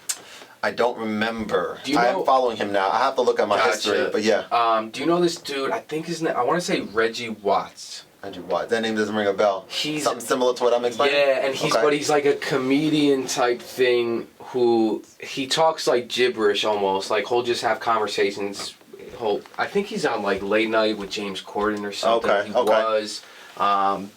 I don't remember. Do you know, I am following him now. I have to look at my history, but yeah. Do you know this dude? I think his name, I want to say Reggie Watts. Reggie Watts. That name doesn't ring a bell. He's something similar to what I'm explaining? Yeah, and okay. but he's like a comedian type thing who, he talks like gibberish almost. Like, he'll just have conversations. I think he's on like Late Night with James Corden or something. Okay, he okay. was.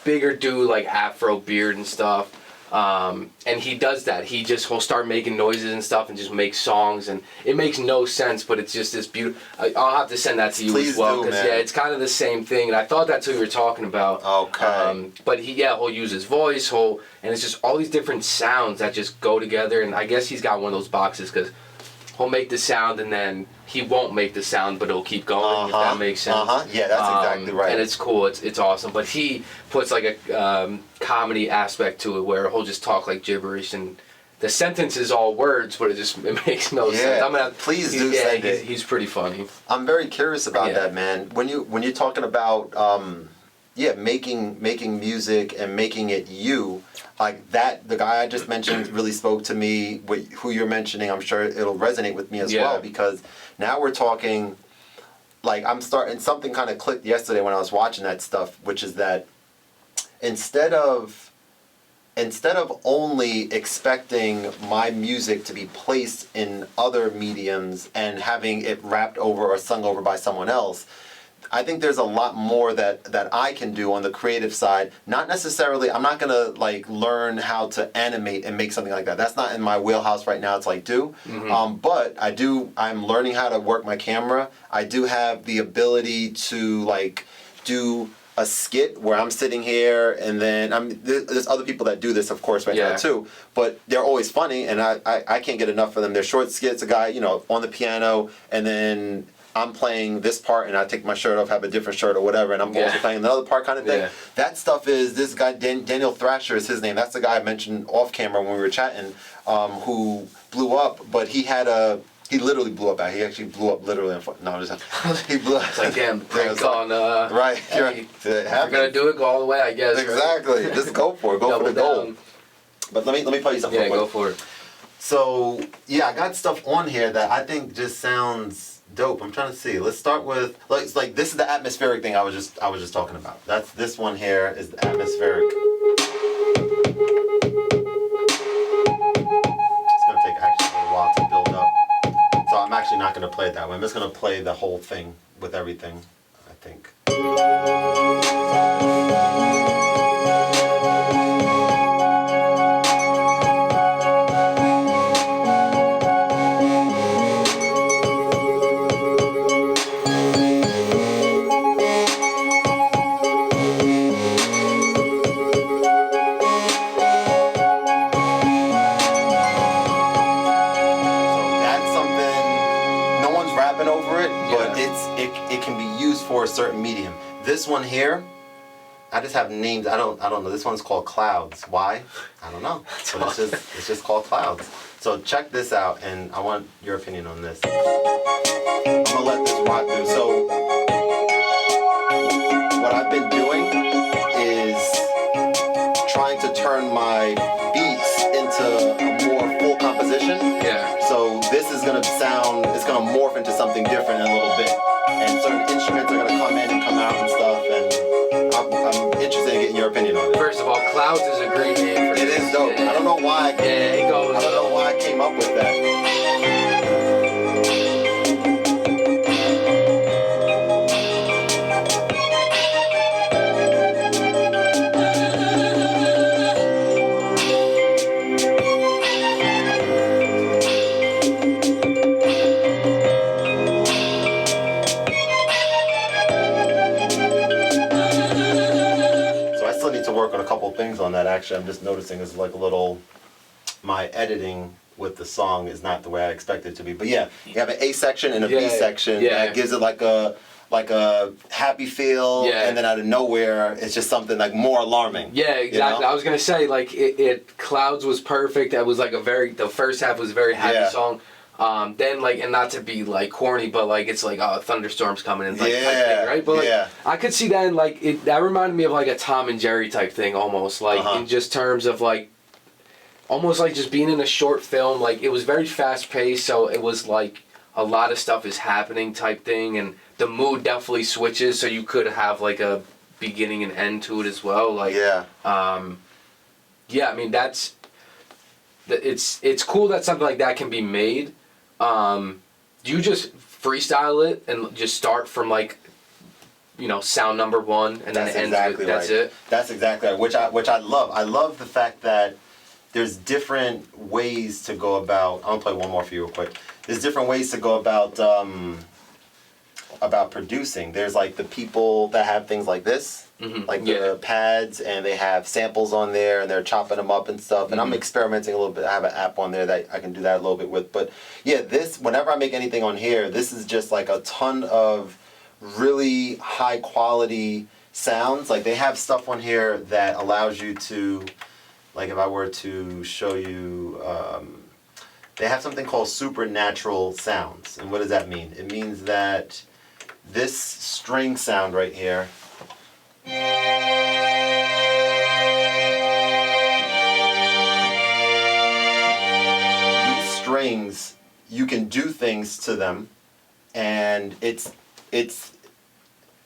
Bigger dude, like afro beard and stuff. And he does that. He'll start making noises and stuff and just make songs, and it makes no sense, but it's just this beautiful. I'll have to send that to you Please as well, because yeah, it's kind of the same thing. And I thought that's who you were talking about. Okay. But he'll use his voice, and it's just all these different sounds that just go together. And I guess he's got one of those boxes because he'll make the sound and then he won't make the sound, but it'll keep going, if that makes sense. Yeah, that's exactly right. And it's cool. It's awesome. But he puts like a comedy aspect to it where he'll just talk like gibberish, and the sentence is all words, but it makes no sense. Please do send it. He's pretty funny. I'm very curious about that, man. When you're talking about making music and making it you, like that, the guy I just mentioned really spoke to me. With who you're mentioning, I'm sure it'll resonate with me as well, because now we're talking, like I'm starting, something kind of clicked yesterday when I was watching that stuff, which is that instead of only expecting my music to be placed in other mediums and having it rapped over or sung over by someone else, I think there's a lot more that I can do on the creative side. Not necessarily, I'm not gonna like learn how to animate and make something like that. That's not in my wheelhouse right now to like do. But I'm learning how to work my camera. I do have the ability to like do a skit where I'm sitting here, and then there's other people that do this, of course, right now too. But they're always funny, and I can't get enough of them. They're short skits. A guy, on the piano, and then I'm playing this part, and I take my shirt off, have a different shirt or whatever, and I'm also playing another part, kind of thing. That stuff is this guy Daniel Thrasher is his name. That's the guy I mentioned off camera when we were chatting, who blew up. But he literally blew up. He actually blew up literally. He blew up. It's like, damn, prank on. Right. Hey, if you're gonna do it, go all the way, I guess. Exactly. Right? Just go for it. Go for the goal. But let me play you something. Yeah, go for it. So I got stuff on here that I think just sounds dope. I'm trying to see. Let's start with like this is the atmospheric thing I was just talking about. This one here is the atmospheric. It's gonna take actually a little while to build up. So I'm actually not gonna play it that way. I'm just gonna play the whole thing with everything, I think. It can be used for a certain medium. This one here, I just have names. I don't know. This one's called Clouds. Why? I don't know. But it's just called Clouds. So check this out, and I want your opinion on this. I'm gonna let this rock through. So what I've been doing is trying to turn my beats into a more full composition. Yeah. So this is gonna sound. It's gonna morph into something different in a little bit. And certain instruments are going to come in and come out and stuff, and I'm interested in getting your opinion on it. First of all, Clouds is a great name for it. It is dope. I don't know why. I don't know why I came up with that. Work on a couple of things on that. Actually, I'm just noticing is like a little, my editing with the song is not the way I expect it to be. But yeah, you have an A section and a B section that gives it like a happy feel, and then out of nowhere it's just something like more alarming. Yeah, exactly. I was gonna say like it Clouds was perfect. That was like the first half was a very happy song. Then like, and not to be like corny, but like it's like thunderstorms coming in, like type thing, right? But like, I could see that in like that reminded me of like a Tom and Jerry type thing almost, like in just terms of like almost like just being in a short film. Like, it was very fast paced, so it was like a lot of stuff is happening type thing, and the mood definitely switches, so you could have like a beginning and end to it as well. Like, Yeah. Yeah, I mean, it's cool that something like that can be made. Do you just freestyle it and just start from like, you know, sound number one and then it ends with that's it? That's exactly right. Which I love. I love the fact that there's different ways to go about. I'm gonna play one more for you real quick. There's different ways to go about producing. There's like the people that have things like this, like the pads, and they have samples on there, and they're chopping them up and stuff. And I'm experimenting a little bit. I have an app on there that I can do that a little bit with. But yeah, this, whenever I make anything on here, this is just like a ton of really high quality sounds. Like, they have stuff on here that allows you to, like, if I were to show you, they have something called supernatural sounds. And what does that mean? It means that this string sound right here, these strings, you can do things to them, and it's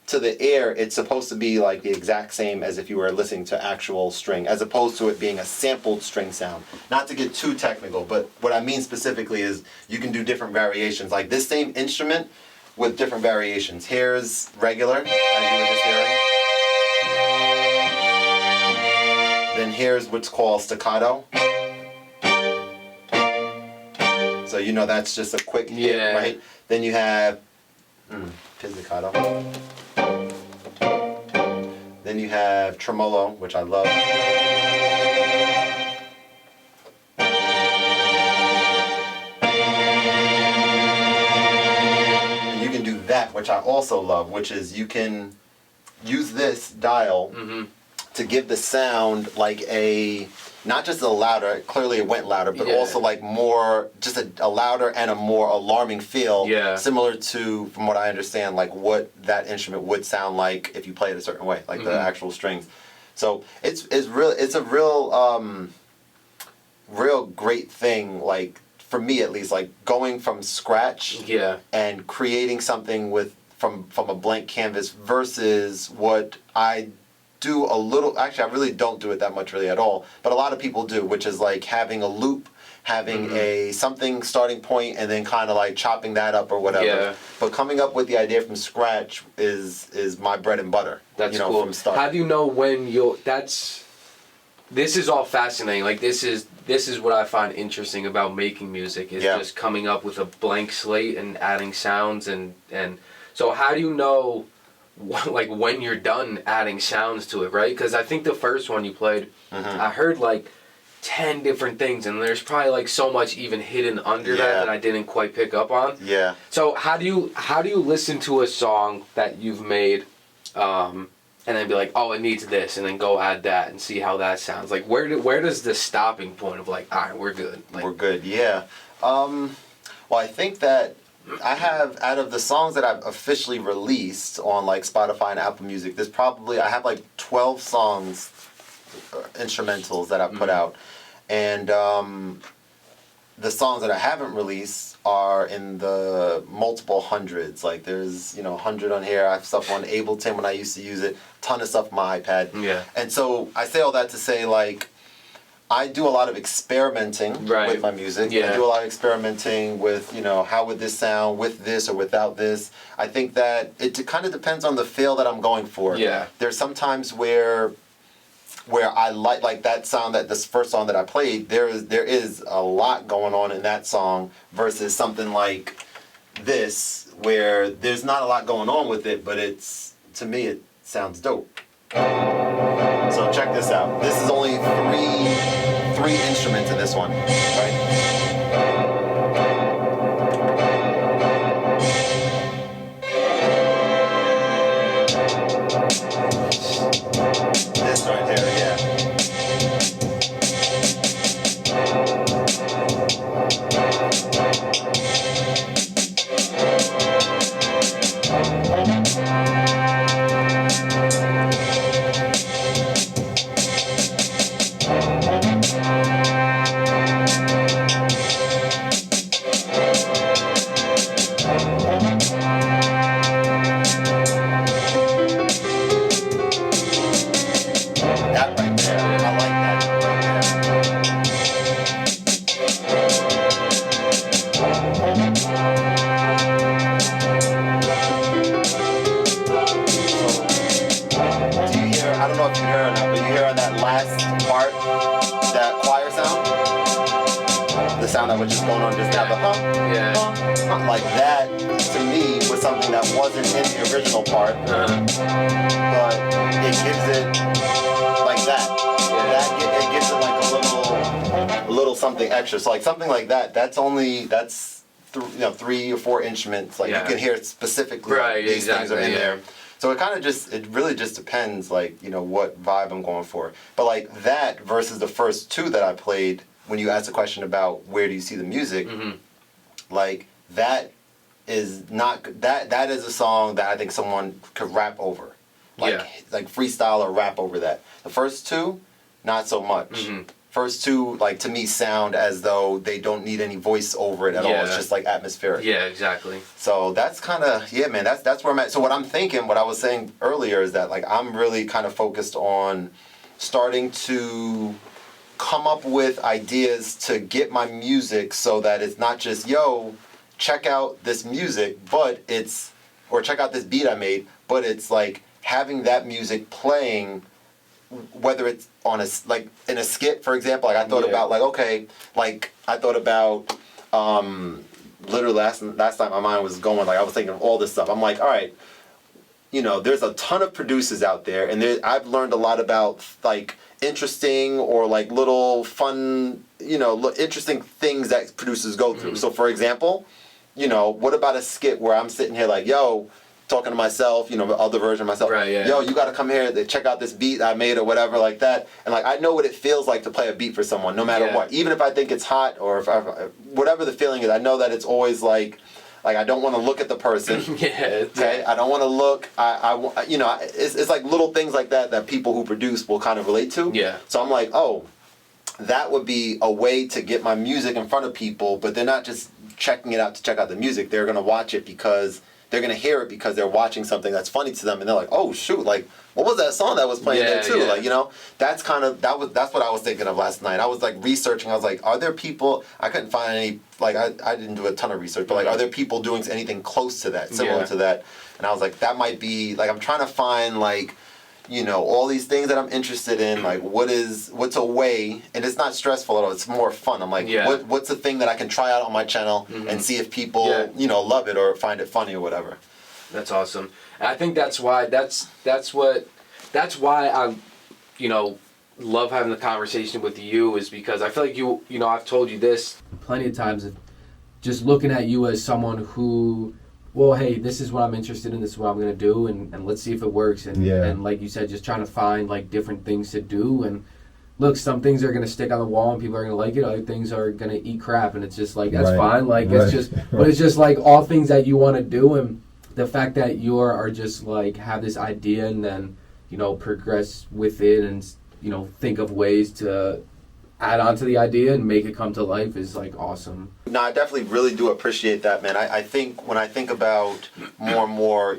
to the ear, it's supposed to be like the exact same as if you were listening to actual string, as opposed to it being a sampled string sound. Not to get too technical, but what I mean specifically is you can do different variations. Like this same instrument with different variations. Here's regular, as you were just hearing. Then here's what's called staccato. So you know that's just a quick hit, right? Then you have pizzicato. Then you have tremolo, which I love. And you can do that, which I also love, which is you can use this dial to give the sound like a, not just a louder, clearly it went louder, but also like more, just a louder and a more alarming feel, similar to, from what I understand, like what that instrument would sound like if you play it a certain way, like the actual strings. So it's a real great thing, like for me at least, like going from scratch and creating something from a blank canvas versus what I do a little, actually I really don't do it that much really at all, but a lot of people do, which is like having a loop, having a something starting point, and then kind of like chopping that up or whatever. But coming up with the idea from scratch is my bread and butter. That's cool. From start. How do you know when this is all fascinating. Like this is what I find interesting about making music, is just coming up with a blank slate and adding sounds and so how do you know like when you're done adding sounds to it, right? Because I think the first one you played, I heard like 10 different things, and there's probably like so much even hidden under that I didn't quite pick up on. So how do you listen to a song that you've made, and then be like, oh, it needs this, and then go add that and see how that sounds? Like where does the stopping point of like, all right, we're good? Like, we're good. Well, I think that I have, out of the songs that I've officially released on like Spotify and Apple Music, I have like 12 songs, instrumentals that I put out. And the songs that I haven't released are in the multiple hundreds. Like there's, 100 on here. I have stuff on Ableton when I used to use it. Ton of stuff on my iPad. And so I say all that to say, like, I do a lot of experimenting with my music. I do a lot of experimenting with, how would this sound with this or without this. I think that it kind of depends on the feel that I'm going for. There's some times where I like that sound, that this first song that I played, there is a lot going on in that song versus something like this where there's not a lot going on with it, but to me it sounds dope. So check this out. This is only three instruments in this one, right? This right here, the sound that was just going on just now, like that to me was something that wasn't in the original part, but it gives it like that. It gives it like a little something extra. So like something like that, that's 3 or 4 instruments. Like you can hear it specifically. Right, these things are in yeah. there. So it really just depends, like, what vibe I'm going for. But like that versus the first 2 that I played, when you asked the question about where do you see the music, like that is not that is a song that I think someone could rap over, like freestyle or rap over that. The first 2, not so much. First 2, like, to me, sound as though they don't need any voice over it at all. It's just like atmospheric. Yeah, exactly. So that's kind of, man, that's where I'm at. So what I'm thinking, what I was saying earlier is that, like, I'm really kind of focused on starting to come up with ideas to get my music so that it's not just, check out this music, or check out this beat I made, but it's like having that music playing, whether it's on in a skit, for example. Like I thought about I thought about literally last time my mind was going, like I was thinking of all this stuff. I'm like, all right, there's a ton of producers out there, and I've learned a lot about like interesting or like little fun, interesting things that producers go through. So for example, what about a skit where I'm sitting here like, talking to myself, the other version of myself. Right, yeah. Yo, you got to come here, check out this beat I made or whatever like that. And like, I know what it feels like to play a beat for someone, no matter what. Even if I think it's hot or whatever the feeling is, I know that it's always like I don't want to look at the person. Okay. I don't want to look. It's like little things like that people who produce will kind of relate to. Yeah. So I'm like, that would be a way to get my music in front of people, but they're not just checking it out to check out the music. They're gonna watch it because they're gonna hear it because they're watching something that's funny to them, and they're like, "Oh shoot! Like, what was that song that was playing there too?" Like, that's that's what I was thinking of last night. I was like researching. I was like, "Are there people?" I couldn't find any. Like, I didn't do a ton of research, but like, are there people doing anything close to that, similar to that? And I was like, that might be like I'm trying to find like, all these things that I'm interested in. Like, what's a way, and it's not stressful at all. It's more fun. I'm like, what's a thing that I can try out on my channel and see if people, love it or find it funny or whatever. That's awesome. And I think that's why I, love having the conversation with you, is because I feel like I've told you this plenty of times, of just looking at you as someone who, well, hey, this is what I'm interested in, this is what I'm going to do, and let's see if it works. And like you said, just trying to find like different things to do. And look, some things are going to stick on the wall and people are going to like it. Other things are going to eat crap, and it's just like, that's fine. Like, it's just, but it's just like all things that you want to do. And the fact that you are just like have this idea and then, progress with it and, think of ways to add on to the idea and make it come to life is like awesome. No, I definitely really do appreciate that, man. I think when I think about more and more,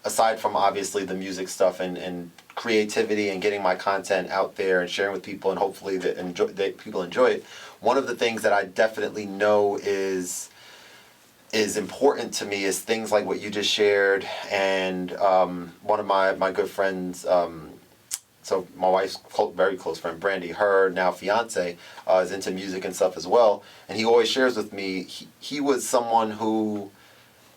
aside from obviously the music stuff and creativity and getting my content out there and sharing with people and hopefully that people enjoy it, one of the things that I definitely know is important to me is things like what you just shared. And one of my good friends, so my wife's very close friend, Brandy, her now fiance, is into music and stuff as well. And he always shares with me, he was someone who,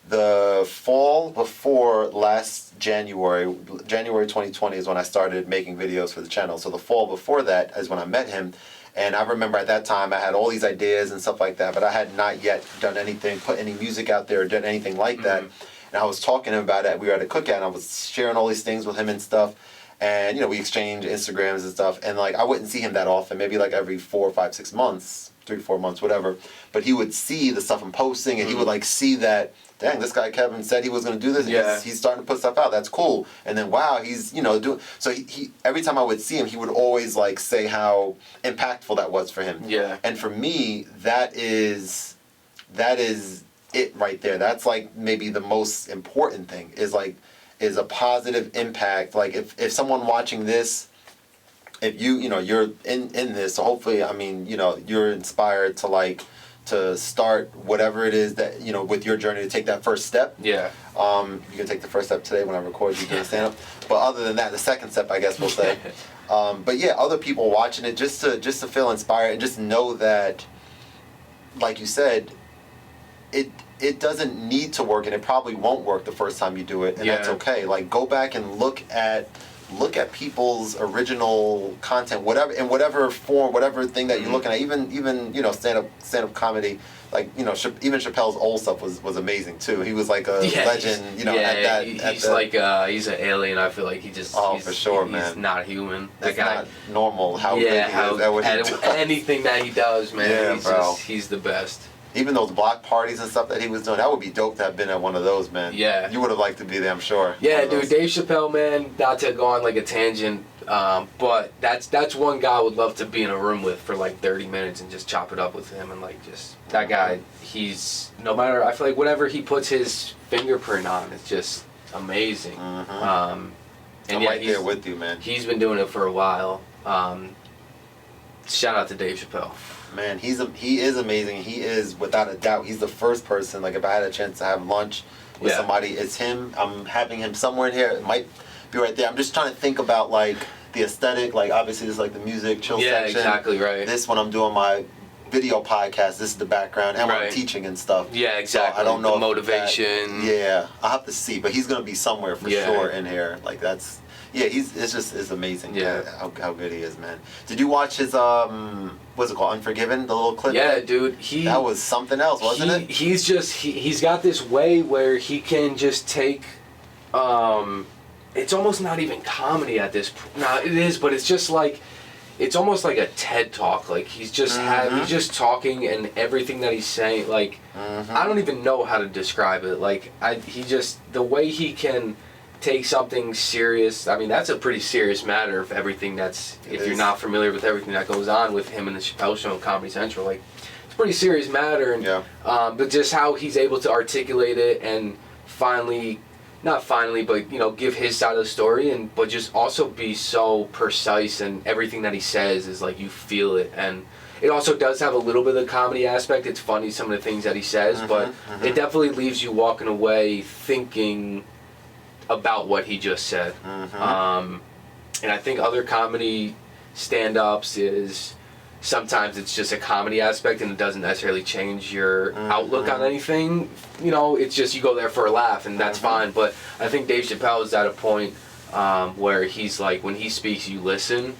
the fall before last January 2020 is when I started making videos for the channel. So the fall before that is when I met him. And I remember at that time I had all these ideas and stuff like that, but I had not yet done anything, put any music out there or done anything like that. And I was talking to him about it. We were at a cookout and I was sharing all these things with him and stuff. And, we exchanged Instagrams and stuff. And, like, I wouldn't see him that often, maybe, like, every 4 or 5, 6 months, 3 or 4 months, whatever. But he would see the stuff I'm posting, and he would, like, see that, dang, this guy Kevin said he was going to do this. And he's starting to put stuff out. That's cool. And then, wow, he's, doing... So he every time I would see him, he would always, like, say how impactful that was for him. Yeah. And for me, that is it right there. That's, like, maybe the most important thing is a positive impact. Like if someone watching this, if you're in this, so hopefully, you're inspired to start whatever it is that, with your journey, to take that first step. Yeah. You can take the first step today when I record you doing stand up. But other than that, the second step, I guess we'll say. But yeah, other people watching it, just to feel inspired and just know that like you said, it doesn't need to work, and it probably won't work the first time you do it, and that's okay. Like, go back and look at people's original content, whatever, in whatever form, whatever thing that you're looking at. Even you know, stand up comedy. Like, you know, even Chappelle's old stuff was amazing too. He was like a legend, you know. He's an alien. I feel like he's for sure, man. He's not human. That guy, not normal. How big he is. Anything that he does, man. Yeah, bro. He's the best. Even those block parties and stuff that he was doing, that would be dope to have been at one of those, man. Yeah. You would have liked to be there, I'm sure. Yeah, dude, Dave Chappelle, man, not to go on like a tangent, but that's one guy I would love to be in a room with for like 30 minutes and just chop it up with him, and like just, that guy, he's, no matter, I feel like whatever he puts his fingerprint on, it's just amazing. I'm right there with you, man. He's been doing it for a while. Shout out to Dave Chappelle. Man, he is amazing. He is, without a doubt, he's the first person, like, if I had a chance to have lunch with somebody, it's him. I'm having him somewhere in here. It might be right there. I'm just trying to think about, like, the aesthetic. Like, obviously, this is, like, the music, chill section. Yeah, exactly, right. This, when I'm doing my video podcast, this is the background, and when I'm teaching and stuff. Yeah, exactly. So I don't know the motivation. I'll have to see, but he's going to be somewhere for sure in here. Like, that's... Yeah, it's amazing. Yeah, how good he is, man. Did you watch his what's it called, Unforgiven, the little clip? Yeah, dude. That was something else, wasn't it? He's got this way where he can just take, it's almost not even comedy at this point. No, it is, but it's just like, it's almost like a TED Talk. Like, he's just he's just talking, and everything that he's saying, like, I don't even know how to describe it. Like, the way he can take something serious. I mean, that's a pretty serious matter of everything that's, if you're not familiar with everything that goes on with him and the Chappelle Show and Comedy Central, like, it's a pretty serious matter. And but just how he's able to articulate it and not finally, but, you know, give his side of the story, but just also be so precise, and everything that he says is like, you feel it. And it also does have a little bit of the comedy aspect. It's funny, some of the things that he says, but it definitely leaves you walking away thinking about what he just said. And I think other comedy stand-ups is sometimes it's just a comedy aspect, and it doesn't necessarily change your outlook on anything. You know, it's just you go there for a laugh, and that's fine. But I think Dave Chappelle is at a point where he's like, when he speaks, you listen.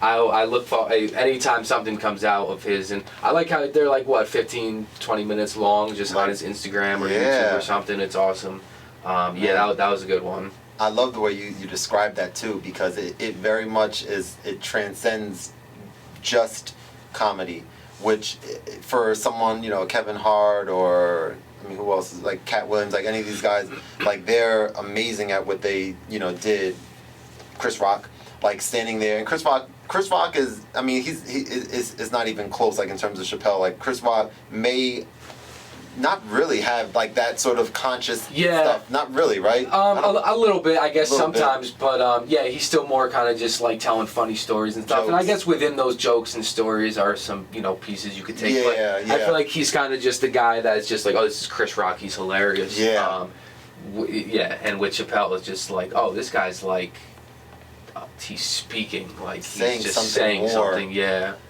I look for anytime something comes out of his, and I like how they're like 15, 20 minutes long, just on his Instagram or YouTube or something. It's awesome. That was a good one. I love the way you describe that too, because it very much it transcends just comedy, which for someone, you know, Kevin Hart, or I mean, who else is, like, Cat Williams, like any of these guys, like, they're amazing at what they, you know, did. Chris Rock, like, standing there, and Chris Rock is, I mean, he is not even close, like, in terms of Chappelle. Like, Chris Rock may not really have, like, that sort of conscious stuff. Not really, right? A little bit, I guess, sometimes. But, he's still more kind of just, like, telling funny stories and stuff. Jokes. And I guess within those jokes and stories are some, you know, pieces you could take. I feel like he's kind of just the guy that's just like, oh, this is Chris Rock, he's hilarious. And with Chappelle, it's just like, oh, this guy's, like, he's speaking, like, he's just saying something.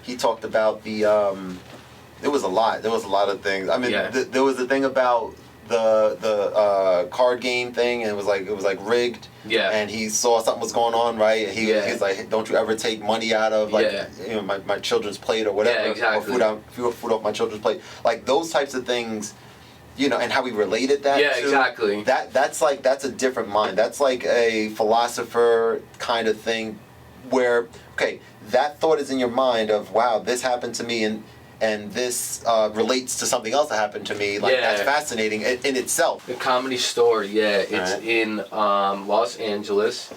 He talked about there was a lot of things. I mean, there was the thing about the card game thing, and it was like rigged. And he saw something was going on, right? And he's like, don't you ever take money out of, like, you know, my children's plate or whatever, or food off my children's plate. Like, those types of things, you know, and how he related that to, that's a different mind. That's like a philosopher kind of thing, where, okay, that thought is in your mind of, wow, this happened to me, and this relates to something else that happened to me. Like, that's fascinating in itself. The Comedy Store, it's in Los Angeles.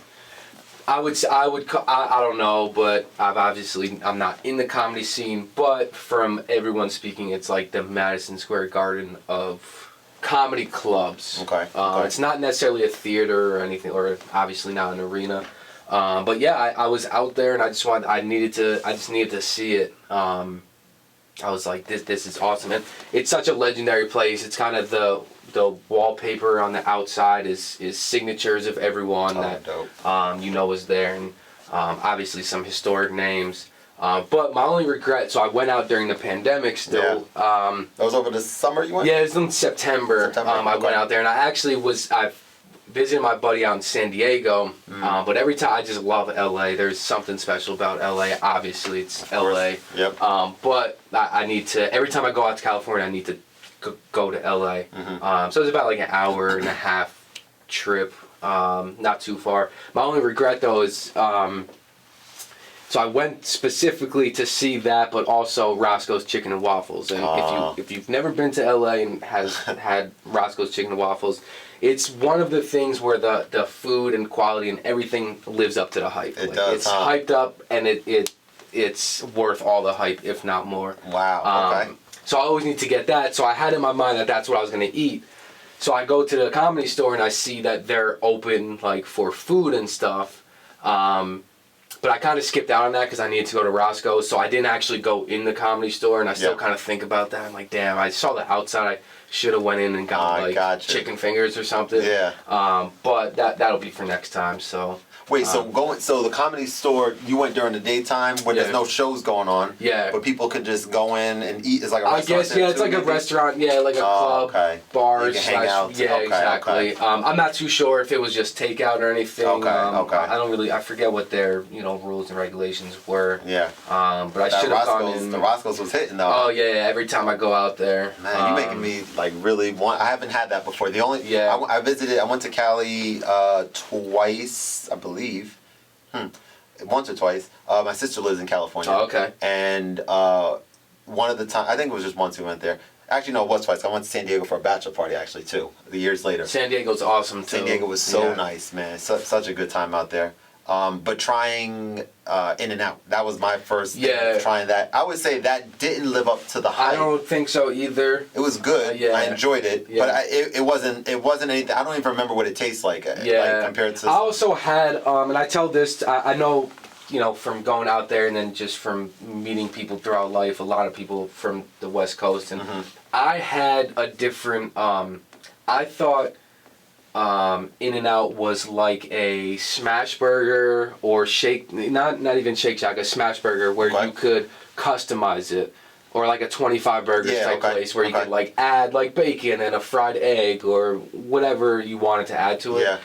I don't know, but I'm not in the comedy scene, but from everyone speaking, it's like the Madison Square Garden of comedy clubs. Okay. It's not necessarily a theater or anything, or obviously not an arena. But I was out there, and I just needed to see it. I was like, this is awesome, and it's such a legendary place. It's kind of the wallpaper on the outside is signatures of everyone that dope. You know, was there, and obviously some historic names. But my only regret, so I went out during the pandemic still. That was over the summer you went? Yeah, it was in September. I went out there, and I visited my buddy out in San Diego. But every time, I just love LA. There's something special about LA. Obviously, it's LA. Yep. But I need to, every time I go out to California, I need to go to LA. So it's about like an hour and a half trip. Not too far. My only regret though is, so I went specifically to see that, but also Roscoe's Chicken and Waffles. And if you've never been to LA and has had Roscoe's Chicken and Waffles, it's one of the things where the food and quality and everything lives up to the hype. It does. It's hyped up, and it's worth all the hype, if not more. Wow. Okay. So I always need to get that. So I had in my mind that that's what I was going to eat. So I go to the Comedy Store and I see that they're open like for food and stuff. But I kind of skipped out on that because I needed to go to Roscoe's. So I didn't actually go in the Comedy Store, and I still kind of think about that. I'm like, damn, I saw the outside. I should have went in and got chicken fingers or something. Yeah. But that'll be for next time. So. Wait, so the Comedy Store, you went during the daytime when there's no shows going on. Yeah. But people could just go in and eat. It's like a restaurant. I guess, it's like a restaurant, like a club, bars. You can hang out. Yeah, exactly. Okay. I'm not too sure if it was just takeout or anything. Okay. I don't really, I forget what their, rules and regulations were. Yeah. But I should have gone in. The Roscoe's was hitting though. Oh yeah, every time I go out there. Man, you're making me like really want. I haven't had that before. The only I visited. I went to Cali twice, I believe. Once or twice. My sister lives in California. Oh, okay. And one of the time, I think it was just once we went there. Actually, no, it was twice. I went to San Diego for a bachelor party, actually, too, the years later. San Diego's awesome, too. San Diego was so nice, man. Such a good time out there. But trying In-N-Out, that was my first trying that. I would say that didn't live up to the hype. I don't think so either. It was good. I enjoyed it, but it wasn't anything. I don't even remember what it tastes like. Like, compared to. I also had, and I tell this. I know, from going out there and then just from meeting people throughout life. A lot of people from the West Coast, and I had a different. I thought. In-N-Out was like a smash burger or shake, not even Shake Shack, a smash burger where you could customize it, or like a 25 burgers type place where you could like add like bacon and a fried egg or whatever you wanted to add to it. Yeah.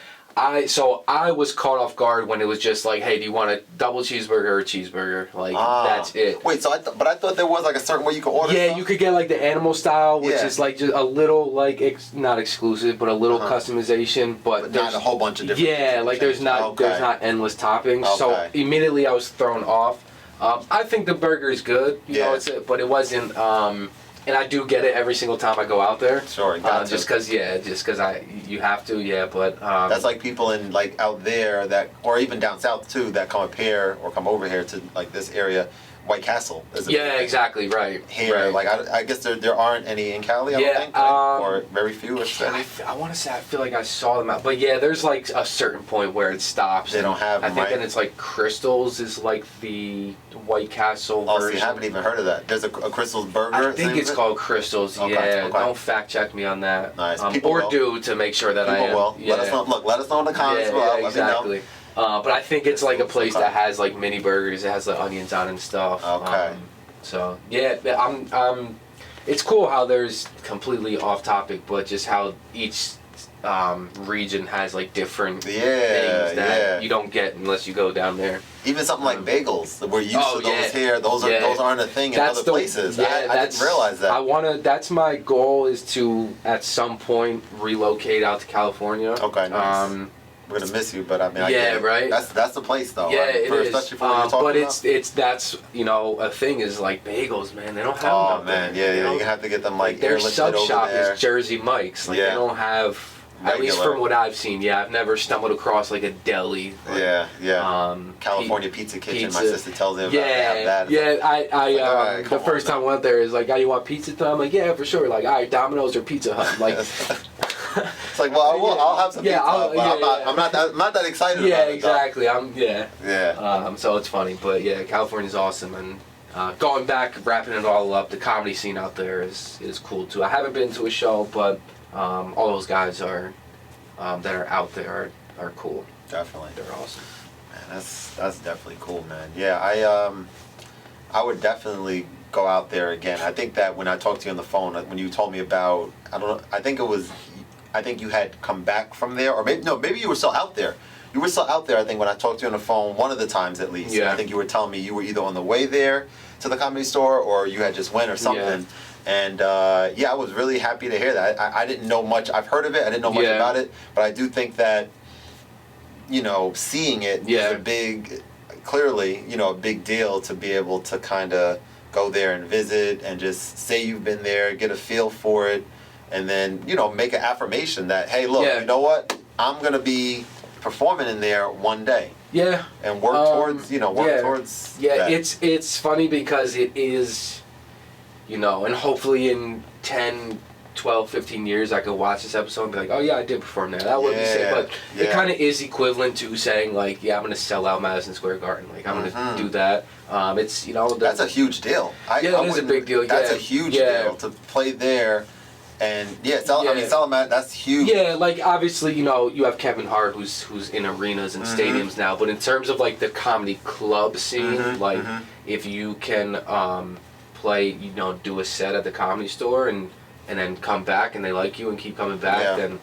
So I was caught off guard when it was just like, hey, do you want a double cheeseburger or a cheeseburger? Like, that's it. Wait, so I thought there was like a certain way you could order stuff? You could get like the animal style, which is like just a little like, not exclusive, but a little customization. But not a whole bunch of different things like there's not endless toppings. So immediately I was thrown off. I think the burger is good, but it wasn't... and I do get it every single time I go out there. Sure, just because you have to, but... that's like people in, like, out there that, or even down south, too, that come up here, or come over here to, like, this area. White Castle. Exactly, right. Here, right. like, I guess there aren't any in Cali, I don't think, right? Or very few, or I want to say, I feel like I saw them out, but there's, like, a certain point where it stops. They don't have them, I think then it's, like, Crystals is, like, the White Castle version. See, I haven't even heard of that. There's a Crystals burger? I think it's called Crystals, Don't fact check me on that. Nice. Or do to make sure that I am. Will. Let us know. Look, let us know in the comments below. Exactly. But I think it's like a place that has like mini burgers. It has like onions on and stuff. Okay. So I'm. It's cool how there's completely off topic, but just how each region has like different things that you don't get unless you go down there. Even something like bagels, we're used to those here. Those aren't a thing in other places. I didn't realize that. That's my goal, is to at some point relocate out to California. Okay. Nice. We're gonna miss you, but I mean, I get it. Right. That's the place, though. Yeah, it is. Especially for what you're talking about. But that's a thing is like bagels, man. They don't have. Oh man, you're gonna have to get them like their airlifted sub over shop there. is Jersey Mike's. Like they don't have. Regular. At least from what I've seen, I've never stumbled across like a deli. Like, California Pizza Kitchen. My sister tells me about that. The first time I went there is like, "Oh, you want pizza?" I'm like, "Yeah, for sure." Like, "All right, Domino's or Pizza Hut." Like, it's like, well, I'll have some pizza. I'm not that excited. about it, exactly. So it's funny, but California's awesome, and going back, wrapping it all up, the comedy scene out there is cool too. I haven't been to a show, but all those guys are that are out there are cool. Definitely, they're awesome. Man, that's definitely cool, man. Yeah, I would definitely go out there again. I think that when I talked to you on the phone, when you told me about, I don't know, I think you had come back from there, or maybe you were still out there. You were still out there, I think, when I talked to you on the phone, one of the times at least. Yeah. I think you were telling me you were either on the way there to the Comedy Store, or you had just went or something. Yeah. And I was really happy to hear that. I didn't know much. I've heard of it. I didn't know much about it, but I do think that, seeing it is a big, clearly, a big deal to be able to kind of go there and visit and just say you've been there, get a feel for it, and then, make an affirmation that, hey, look, you know what? I'm going to be performing in there one day. Yeah. And work towards, towards that. It's funny because it is, and hopefully in 10, 12, 15 years I could watch this episode and be like, oh yeah, I did perform there. That would be sick. But it kind of is equivalent to saying like, yeah, I'm going to sell out Madison Square Garden. Like, I'm going to do that. It's, that's a huge deal. It is a big deal. That's a huge deal to play there. And that's huge. Yeah, like obviously, you have Kevin Hart who's in arenas and stadiums now, but in terms of like the comedy club scene, if you can play, do a set at the Comedy Store and then come back and they like you and keep coming back, then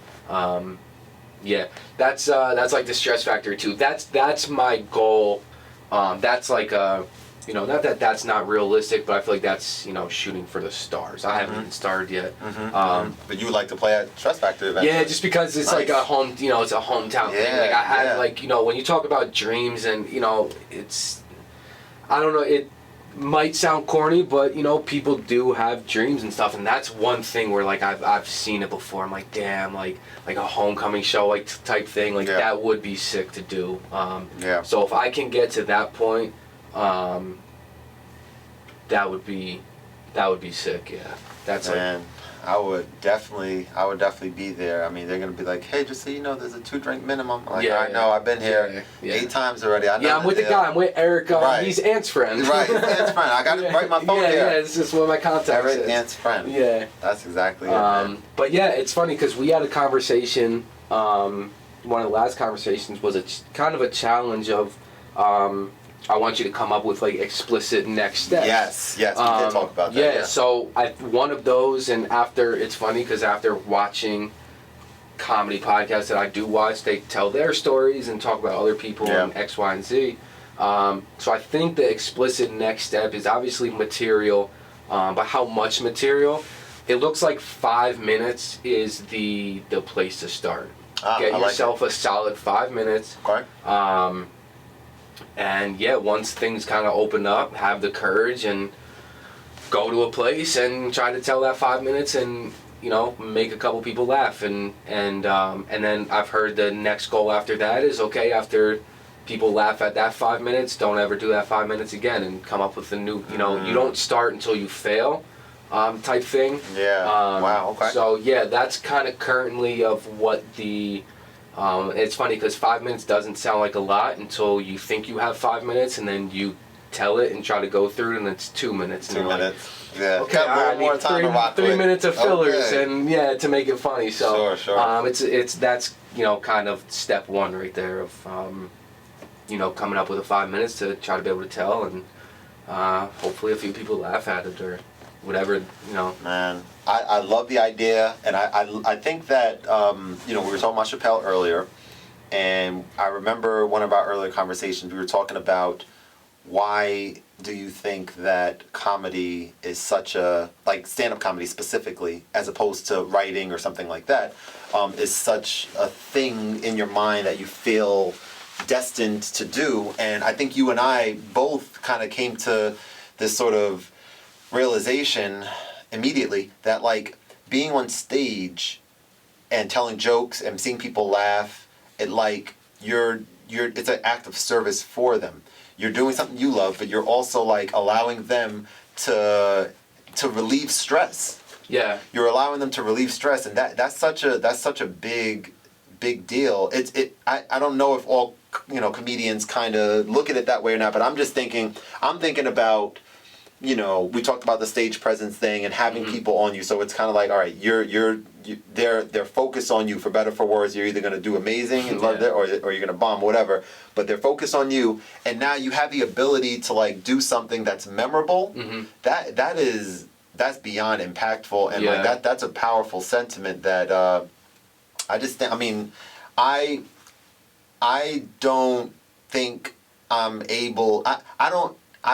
that's like the stress factor too. That's my goal. That's like not that that's not realistic, but I feel like that's, shooting for the stars. I haven't even started yet. But you would like to play at Stress Factor eventually? Yeah, just because it's like a home, it's a hometown thing. Like I had when you talk about dreams and, it's, I don't know, it might sound corny, but, people do have dreams and stuff. And that's one thing where like I've seen it before. I'm like, damn, like a homecoming show type thing. Like that would be sick to do. So if I can get to that point, that would be sick. Yeah, that's I would definitely be there. I mean, they're gonna be like, hey, just so you know, there's a 2-drink minimum. Like, I know, I've been here 8 times already. I know I'm with the guy. I'm with Eric. He's Ant's friend. Right, Ant's friend. I got to write my phone here. Yeah, it's just one of my contacts. Eric, Ant's friend. Yeah, that's exactly it. But yeah, it's funny because we had a conversation. One of the last conversations was kind of a challenge of. I want you to come up with like explicit next steps. Yes, we did talk about that. Yeah, so one of those, and it's funny because after watching comedy podcasts that I do watch, they tell their stories and talk about other people and X, Y, and Z. So I think the explicit next step is obviously material, but how much material? It looks like 5 minutes is the place to start. Get yourself a solid 5 minutes. Okay. And once things kind of open up, have the courage and go to a place and try to tell that 5 minutes and make a couple people laugh and then I've heard the next goal after that is after people laugh at that 5 minutes, don't ever do that 5 minutes again and come up with a new you don't start until you fail type thing. Wow. Okay. So that's kind of currently of what the. It's funny because 5 minutes doesn't sound like a lot until you think you have 5 minutes and then you tell it and try to go through it and it's 2 minutes. 2 minutes. Okay, I need time to rock 3 minutes of fillers okay. And to make it funny. So sure. It's that's kind of step one right there of coming up with 5 minutes to try to be able to tell and hopefully a few people laugh at it or whatever. Man. I love the idea, and I think that, we were talking about Chappelle earlier, and I remember one of our earlier conversations, we were talking about why do you think that comedy is such a, like stand-up comedy specifically, as opposed to writing or something like that, is such a thing in your mind that you feel destined to do, and I think you and I both kind of came to this sort of realization immediately that like being on stage and telling jokes and seeing people laugh, it's an act of service for them. You're doing something you love, but you're also like allowing them to relieve stress. Yeah. You're allowing them to relieve stress, and that's such a big deal. I don't know if all comedians kind of look at it that way or not, but I'm thinking about you know, we talked about the stage presence thing and having people on you. So it's kind of like, all right, they're focused on you, for better or for worse. You're either going to do amazing and love it, or you're going to bomb, whatever. But they're focused on you, and now you have the ability to like do something that's memorable. That's beyond impactful, and like that's a powerful sentiment that I just think. I mean, I don't think I'm able. I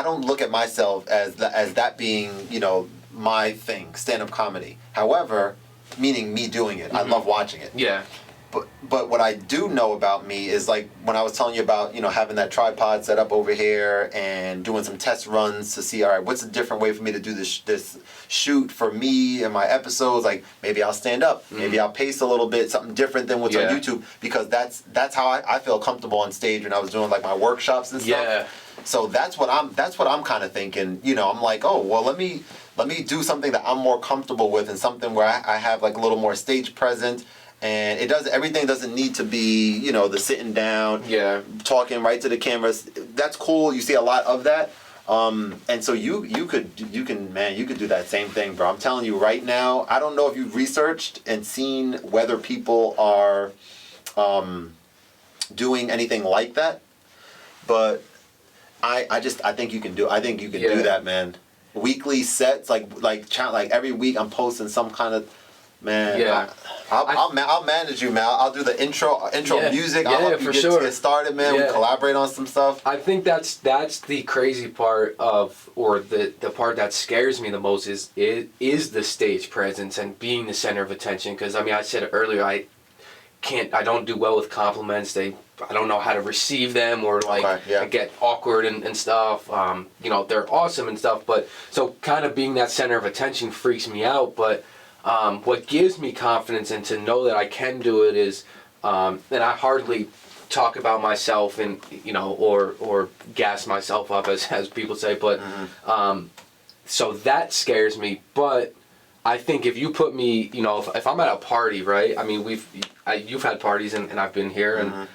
don't look at myself as that being, you know, my thing, stand-up comedy. However, meaning me doing it, I love watching it. Yeah. But what I do know about me is, like, when I was telling you about, you know, having that tripod set up over here and doing some test runs to see, all right, what's a different way for me to do this shoot for me and my episodes? Like, maybe I'll stand up, maybe I'll pace a little bit, something different than what's on YouTube, because that's how I feel comfortable on stage when I was doing like my workshops and stuff. Yeah. So that's what I'm kind of thinking. You know, I'm like, oh, well, let me do something that I'm more comfortable with, and something where I have like a little more stage present. And everything doesn't need to be, you know, the sitting down, talking right to the cameras. That's cool. You see a lot of that. And so you could do that same thing, bro. I'm telling you right now, I don't know if you've researched and seen whether people are doing anything like that, but I think you can do that, man. Weekly sets, like every week I'm posting some kind of, man. Yeah. I'll manage you, man. I'll do the intro music. I'll help you get started, man. We collaborate on some stuff. I think that's the crazy part of, or the part that scares me the most is the stage presence and being the center of attention. Because I mean, I said earlier, I don't do well with compliments. I don't know how to receive them, or like I get awkward and stuff. You know, they're awesome and stuff, but so kind of being that center of attention freaks me out. But what gives me confidence and to know that I can do it is, and I hardly talk about myself and, you know, or gas myself up as people say, but so that scares me. But I think if you put me, you know, if I'm at a party, right? I mean, you've had parties and I've been here, and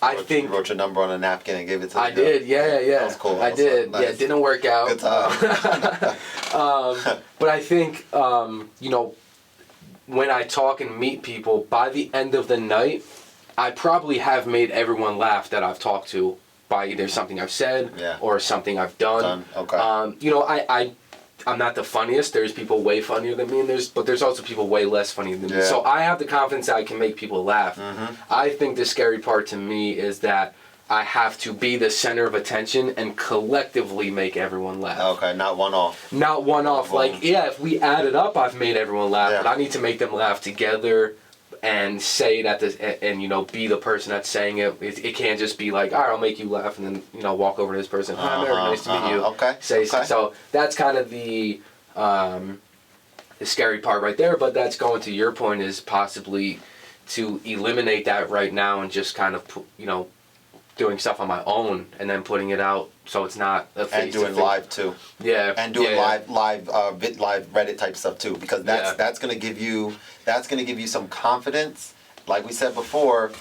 I think you wrote your number on a napkin and gave it to me. I did, yeah. That was cool. I did, nice. Yeah. It didn't work out. Good time. But I think, you know, when I talk and meet people, by the end of the night, I probably have made everyone laugh that I've talked to by either something I've said or something I've done. Okay. You know, I'm not the funniest. There's people way funnier than me, but there's also people way less funny than me. So I have the confidence that I can make people laugh. I think the scary part to me is that I have to be the center of attention and collectively make everyone laugh. Okay, not one off. Not one off. Like, if we add it up, I've made everyone laugh, but I need to make them laugh together and say it and you know, be the person that's saying it. It can't just be like, all right, I'll make you laugh, and then, you know, walk over to this person. Hi, Mary, nice to meet you. Okay. So that's kind of the scary part right there. But that's going to your point, is possibly to eliminate that right now and just kind of, you know, doing stuff on my own and then putting it out so it's not a face. And doing live too. Yeah. And doing live Reddit type stuff too, because that's gonna give you some confidence. Like we said before,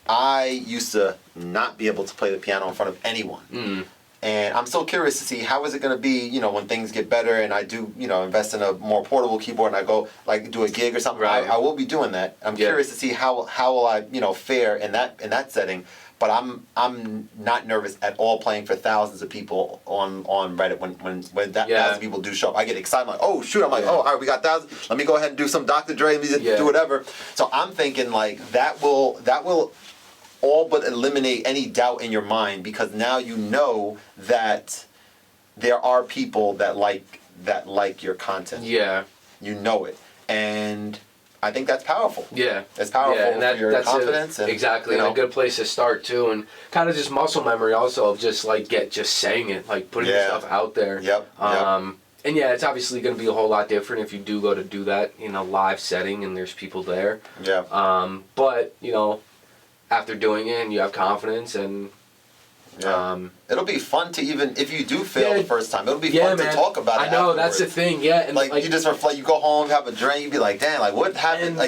I used to not be able to play the piano in front of anyone. And I'm so curious to see how is it going to be, you know, when things get better and I do, you know, invest in a more portable keyboard and I go like do a gig or something. Right. I will be doing that. I'm curious to see how will I, you know, fare in that setting. But I'm not nervous at all playing for thousands of people on Reddit when thousands of people do show up. I get excited. I'm like, oh shoot! I'm like, oh, all right, we got thousands. Let me go ahead and do some Dr. Dre music, do whatever. So I'm thinking like that will all but eliminate any doubt in your mind, because now you know that there are people that like your content. Yeah, you know it, and I think that's powerful. Yeah. That's powerful for your confidence. Exactly. You know, and a good place to start, too. And kind of just muscle memory also of just, like, just saying it, like, putting stuff out there. Yep. And, it's obviously going to be a whole lot different if you do go to do that in a live setting and there's people there. Yeah. But, you know, after doing it and you have confidence and Yeah. It'll be fun to even, if you do fail the first time, it'll be fun to talk about it I know, afterwards. that's the thing, yeah. And like you just reflect, you go home, have a drink, you be like, damn, like what happened?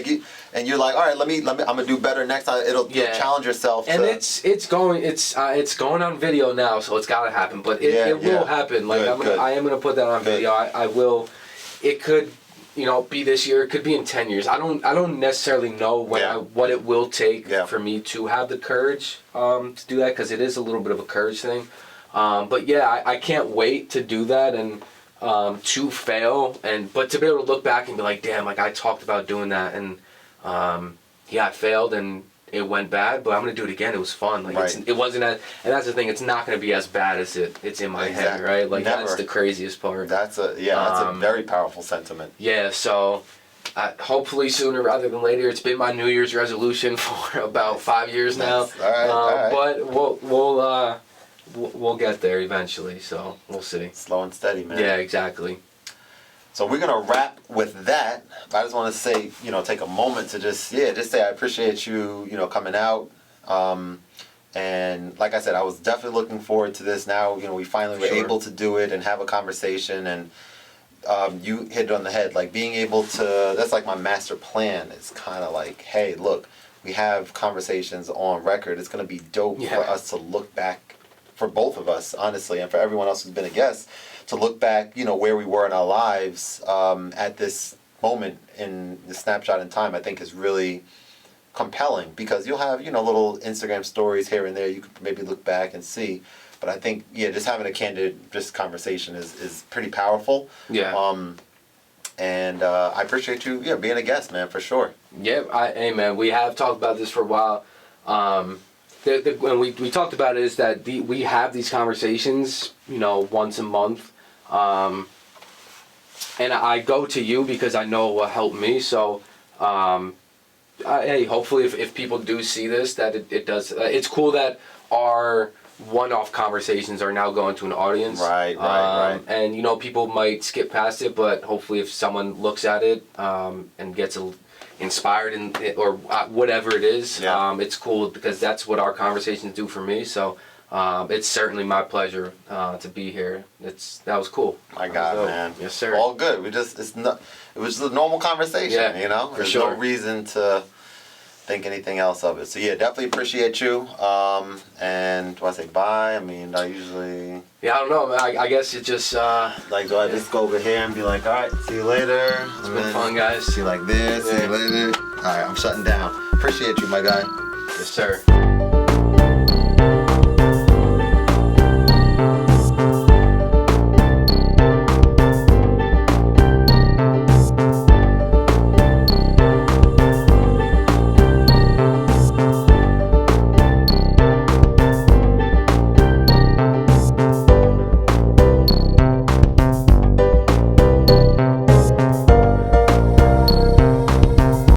And you're like, all right, let me, I'm gonna do better next time. You'll challenge yourself. And it's going on video now, so it's gotta happen. But it will happen. Like I am gonna put that on video. I will. It could, be this year. It could be in 10 years. I don't necessarily know what it will take for me to have the courage to do that, because it is a little bit of a courage thing. But yeah, I can't wait to do that and to fail, but to be able to look back and be like, damn, like I talked about doing that, and I failed and it went bad, but I'm gonna do it again. It was fun. Like it wasn't as, and that's the thing. It's not gonna be as bad as it's in my head, right? Like that's the craziest part. That's a very powerful sentiment. Yeah. So hopefully sooner rather than later. It's been my New Year's resolution for about 5 years now. All right. But we'll get there eventually. So we'll see. Slow and steady, man. Yeah, exactly. So we're gonna wrap with that. I just want to say, take a moment to just say I appreciate you, coming out. And like I said, I was definitely looking forward to this. Now, we finally were able to do it and have a conversation. And you hit it on the head. Like being able to, that's like my master plan. It's kind of like, hey, look, we have conversations on record. It's gonna be dope for us to look back, for both of us, honestly, and for everyone else who's been a guest, to look back, where we were in our lives at this moment in the snapshot in time, I think is really compelling, because you'll have, little Instagram stories here and there you could maybe look back and see. But I think, just having a candid conversation is pretty powerful. Yeah. And I appreciate you, being a guest, man, for sure. Yeah, hey, man, we have talked about this for a while. When we talked about it is that we have these conversations, once a month. And I go to you because I know it will help me. So, hey, hopefully if people do see this, that it does. It's cool that our one-off conversations are now going to an audience. Right. And, people might skip past it, but hopefully if someone looks at it and gets inspired or whatever it is, it's cool, because that's what our conversations do for me. So it's certainly my pleasure to be here. That was cool. My God, man. Yes, sir. All good. It was a normal conversation. There's no reason to think anything else of it. So definitely appreciate you. And do I say bye? I mean, I usually. Yeah, I don't know, man. I guess it just. Do I just go over here and be like, all right, see you later. It's been fun, guys. See you like this. See you later. All right, I'm shutting down. Appreciate you, my guy. Yes, sir.